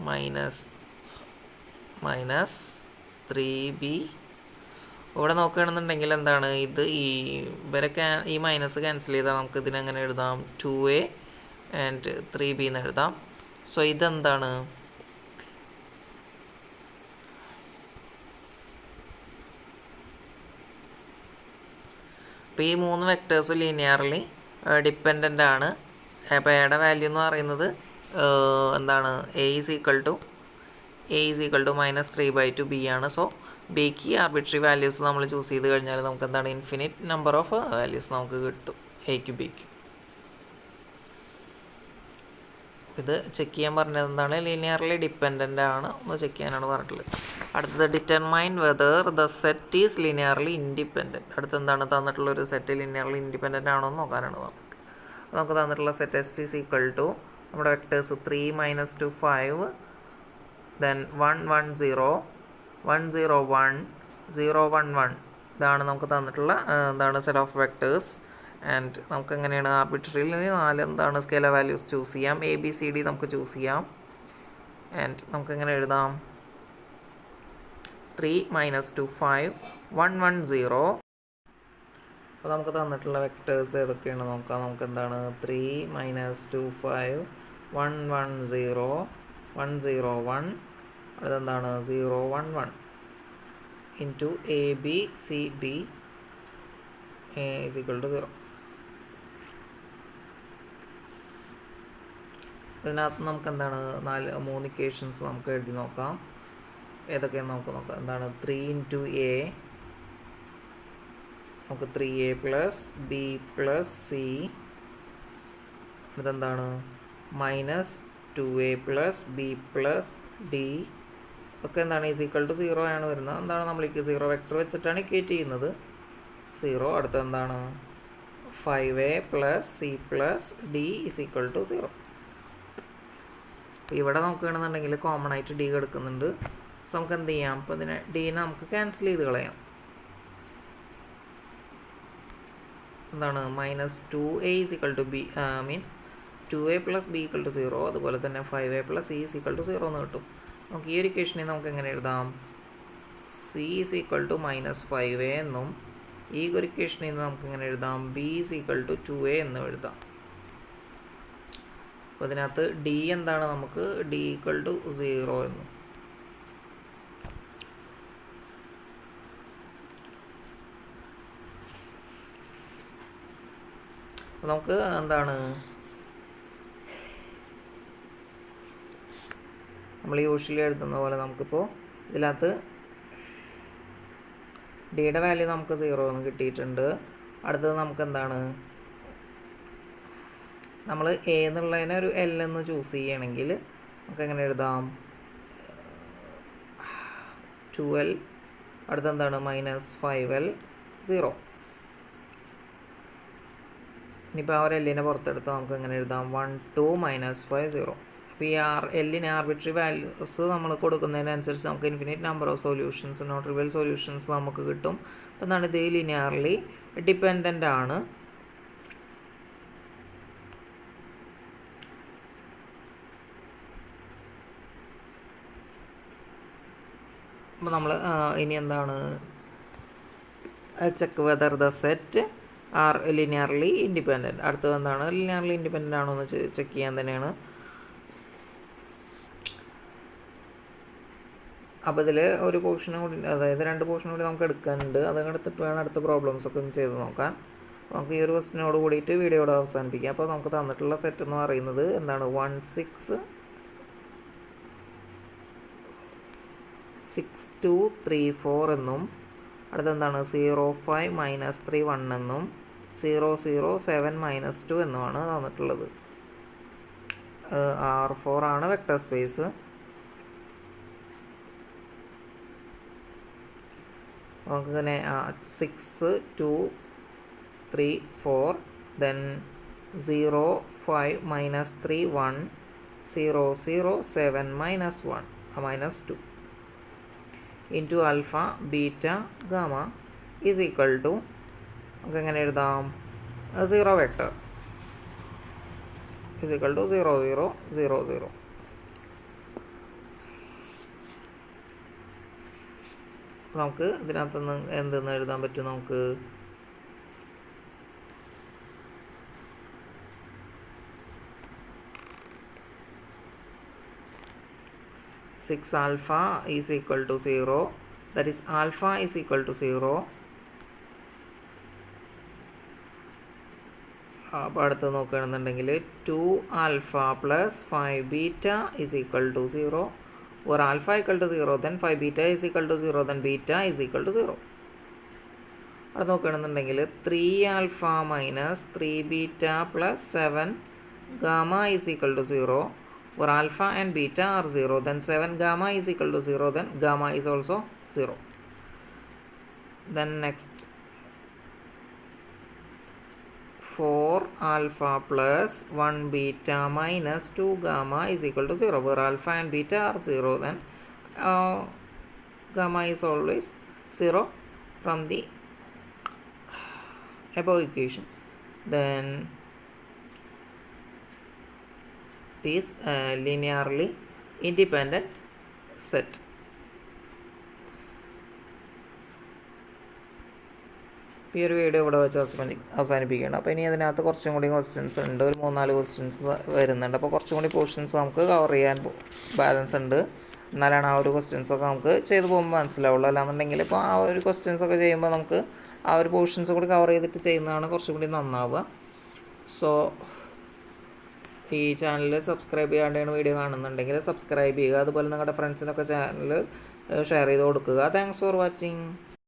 -3b. ഇവിടെ നോക്കുകയാണെന്നുണ്ടെങ്കിൽ എന്താണ് ഇത് ഈ മൈനസ് ക്യാൻസൽ ചെയ്താൽ നമുക്ക് ഇതിനെങ്ങനെ എഴുതാം 2a ആൻഡ് 3b എന്ന് എഴുതാം. സോ ഇതെന്താണ് അപ്പോൾ ഈ 3 വെക്ടേഴ്സ് ലീനിയർലി ഡിപ്പെൻഡൻ്റ് ആണ്. അപ്പോൾ എയുടെ വാല്യൂ എന്ന് പറയുന്നത് എന്താണ് a is equal to -3/2b ആണ്. സോ ബിക്ക് ആർബിട്രറി വാല്യൂസ് നമ്മൾ ചൂസ് ചെയ്ത് കഴിഞ്ഞാൽ നമുക്ക് എന്താണ് ഇൻഫിനിറ്റ് നമ്പർ ഓഫ് വാല്യൂസ് നമുക്ക് കിട്ടും എക്ക് ബിക്ക്. ഇത് ചെക്ക് ചെയ്യാൻ പറഞ്ഞത് എന്താണ് ലീനിയർലി ഡിപ്പെൻഡൻ്റ് ആണ്, ഒന്ന് ചെക്ക് ചെയ്യാനാണ് പറഞ്ഞിട്ടുള്ളത്. അടുത്തത് determine whether the set is linearly independent. അടുത്ത് എന്താണ് തന്നിട്ടുള്ളൊരു സെറ്റ് ലീനിയർലി ഇൻഡിപെൻഡൻ്റ് ആണോ എന്ന് നോക്കാനാണ് പറഞ്ഞത്. നമുക്ക് തന്നിട്ടുള്ള set S is equal to നമ്മുടെ വെക്ടേഴ്സ് 3 - 2 5 ദെൻ 1 1 0 1 0 1 0 1 1 ഇതാണ് നമുക്ക് തന്നിട്ടുള്ള എന്താണ് സെറ്റ് ഓഫ് വെക്ടേഴ്സ്. ആൻഡ് നമുക്ക് എങ്ങനെയാണ് ആർബിട്രറിയിൽ 4 എന്താണ് സ്കെയിലർ വാല്യൂസ് ചൂസ് ചെയ്യാം. ABCD നമുക്ക് ചൂസ് ചെയ്യാം. ആൻഡ് നമുക്ക് എങ്ങനെ എഴുതാം 3 - 2 5 1 1 0. അപ്പോൾ നമുക്ക് തന്നിട്ടുള്ള വെക്ടേഴ്സ് ഏതൊക്കെയാണ് നോക്കാം. നമുക്ക് എന്താണ് 3 - 2 5 1 1 0 1 0 1 അതെന്താണ് 0 1 1 into ABCD is equal to 0. ഇതിനകത്ത് നമുക്ക് എന്താണ് 3 ഇക്വേഷൻസ് നമുക്ക് എഴുതി നോക്കാം. ഏതൊക്കെയാണെന്ന് നമുക്ക് നോക്കാം. എന്താണ് 3 × A നമുക്ക് 3a + b + c. ഇതെന്താണ് -2a + b + d ഒക്കെ എന്താണ് ഈസ് ഈക്വൽ ടു 0 ആണ് വരുന്നത്. എന്താണ് നമ്മൾക്ക് 0 വെക്ടർ വെച്ചിട്ടാണ് ഇക്വേറ്റ് ചെയ്യുന്നത് 0. അടുത്ത എന്താണ് 5a + c + d is equal to 0. ഇവിടെ നോക്കുകയാണെന്നുണ്ടെങ്കിൽ കോമൺ ആയിട്ട് d എടുക്കുന്നുണ്ട്. സോ നമുക്ക് എന്ത് ചെയ്യാം, അപ്പോൾ ഇതിനെ ഡീനെ നമുക്ക് ക്യാൻസൽ ചെയ്ത് കളയാം. എന്താണ് -2a is equal to b means 2a + b = 0. അതുപോലെ തന്നെ 5a + c is equal to 0 എന്ന് കിട്ടും. നമുക്ക് ഈ ഒരു ഇക്വേഷനെ നമുക്ക് എങ്ങനെ എഴുതാം c is equal to -5a എന്നും ഈ ഒരു ഇക്വേഷനിൽ നിന്ന് നമുക്ക് എങ്ങനെ എഴുതാം b is equal to 2a എന്നും എഴുതാം. അപ്പോൾ അതിനകത്ത് d എന്താണ് നമുക്ക് d ഈക്വൽ ടു 0 എന്നും. അപ്പോൾ നമുക്ക് എന്താണ് നമ്മൾ യൂഷ്വലി എഴുതുന്ന പോലെ നമുക്കിപ്പോൾ ഇതിനകത്ത് ഡിയുടെ വാല്യൂ നമുക്ക് 0 എന്ന് കിട്ടിയിട്ടുണ്ട്. അടുത്തത് നമുക്ക് എന്താണ് നമ്മൾ എ എന്നുള്ളതിനെ ഒരു എൽ എന്ന് ചൂസ് ചെയ്യണമെങ്കിൽ നമുക്ക് എങ്ങനെ എഴുതാം 2l. അടുത്തെന്താണ് -5l 0. ഇനിയിപ്പോൾ ആ ഒരു എല്ലിനെ പുറത്തെടുത്ത് നമുക്ക് എങ്ങനെ എഴുതാം 1 2 -5 0. അപ്പോൾ ഈ എല്ലിന് ആർബിട്രറി വാല്യൂസ് നമ്മൾ കൊടുക്കുന്നതിനനുസരിച്ച് നമുക്ക് infinite number of solutions not trivial solutions നമുക്ക് കിട്ടും. അപ്പോൾ എന്താണ് ഇത് ലിനിയർലി ഡിപ്പെൻഡൻ്റ് ആണ്. അപ്പോൾ നമ്മൾ ഇനി എന്താണ് check whether the set are linearly independent. അടുത്തത് എന്താണ് ലിനിയർലി ഇൻഡിപെൻഡൻ്റ് ആണോ എന്ന് ചെക്ക് ചെയ്യാൻ തന്നെയാണ്. അപ്പോൾ ഇതിൽ ഒരു പോർഷനും കൂടി, അതായത് 2 പോർഷനും കൂടി നമുക്ക് എടുക്കാനുണ്ട്. അത് എടുത്തിട്ട് വേണം അടുത്ത പ്രോബ്ലംസ് ഒക്കെ ഒന്ന് ചെയ്ത് നോക്കാൻ. നമുക്ക് ഈ ഒരു ക്വസ്റ്റിനോട് കൂടിയിട്ട് വീഡിയോയുടെ അവസാനിപ്പിക്കാം. അപ്പോൾ നമുക്ക് തന്നിട്ടുള്ള സെറ്റ് എന്ന് പറയുന്നത് എന്താണ് 1 6 6 2 3 4 എന്നും അടുത്തെന്താണ് 0 5 -3 1 എന്നും 0 0 7 -2 എന്നുമാണ് തന്നിട്ടുള്ളത്. R4 ആണ് വെക്ടർ സ്പേസ്. നമുക്കിങ്ങനെ 6 2 3 4 then 0 5 -3 1 0 0 7 -1 -2 into alpha beta gamma is equal to നമുക്ക് എങ്ങനെ എഴുതാം 0 വെക്റ്റർ ഈസ് ഈക്വൽ ടു 0 0 0 0. നമുക്ക് ഇതിനകത്തുനിന്ന് എന്തെന്ന് എഴുതാൻ പറ്റും? നമുക്ക് 6 alpha is equal to 0, that is alpha is equal to 0. അപ്പോൾ അടുത്ത് നോക്കുകയാണെന്നുണ്ടെങ്കിൽ 2 alpha plus 5 beta is equal to 0, or alpha equal to 0, then 5 beta is equal to 0, then beta is equal to 0. അടുത്ത് നോക്കുകയാണെന്നുണ്ടെങ്കിൽ 3 alpha minus 3 beta plus 7 gamma is equal to 0, or alpha and beta are 0, then 7 gamma is equal to 0, then gamma is also 0. Then next 4 alpha plus 1 beta minus 2 gamma is equal to 0, where alpha and beta are 0, then gamma is always 0 from the above equation. Then this linearly independent set. ഈ ഒരു video ഇവിടെ വെച്ച് അവസാനിപ്പിക്കുകയാണ്. അപ്പോൾ ഇനി അതിനകത്ത് കുറച്ചും കൂടി ക്വസ്റ്റ്യൻസ് ഉണ്ട്, ഒരു 3-4 ക്വസ്റ്റ്യൻസ് വരുന്നുണ്ട്. അപ്പോൾ കുറച്ചും കൂടി പോർഷൻസ് നമുക്ക് കവർ ചെയ്യാൻ ബാലൻസ് ഉണ്ട്. എന്നാലാണ് ആ ഒരു ക്വസ്റ്റ്യൻസൊക്കെ നമുക്ക് ചെയ്ത് പോകുമ്പോൾ മനസ്സിലാവുള്ളൂ. അല്ലാന്നുണ്ടെങ്കിൽ ഇപ്പോൾ ആ ഒരു ക്വസ്റ്റ്യൻസൊക്കെ ചെയ്യുമ്പോൾ നമുക്ക് ആ ഒരു പോർഷൻസ് കൂടി കവർ ചെയ്തിട്ട് ചെയ്യുന്നതാണ് കുറച്ചും കൂടി നന്നാവുക. സോ ഈ ചാനൽ സബ്സ്ക്രൈബ് ചെയ്യാണ്ടാണ് വീഡിയോ കാണുന്നുണ്ടെങ്കിൽ സബ്സ്ക്രൈബ് ചെയ്യുക. അതുപോലെ നിങ്ങളുടെ ഫ്രണ്ട്സിനൊക്കെ ചാനൽ ഷെയർ ചെയ്ത് കൊടുക്കുക. Thanks for watching.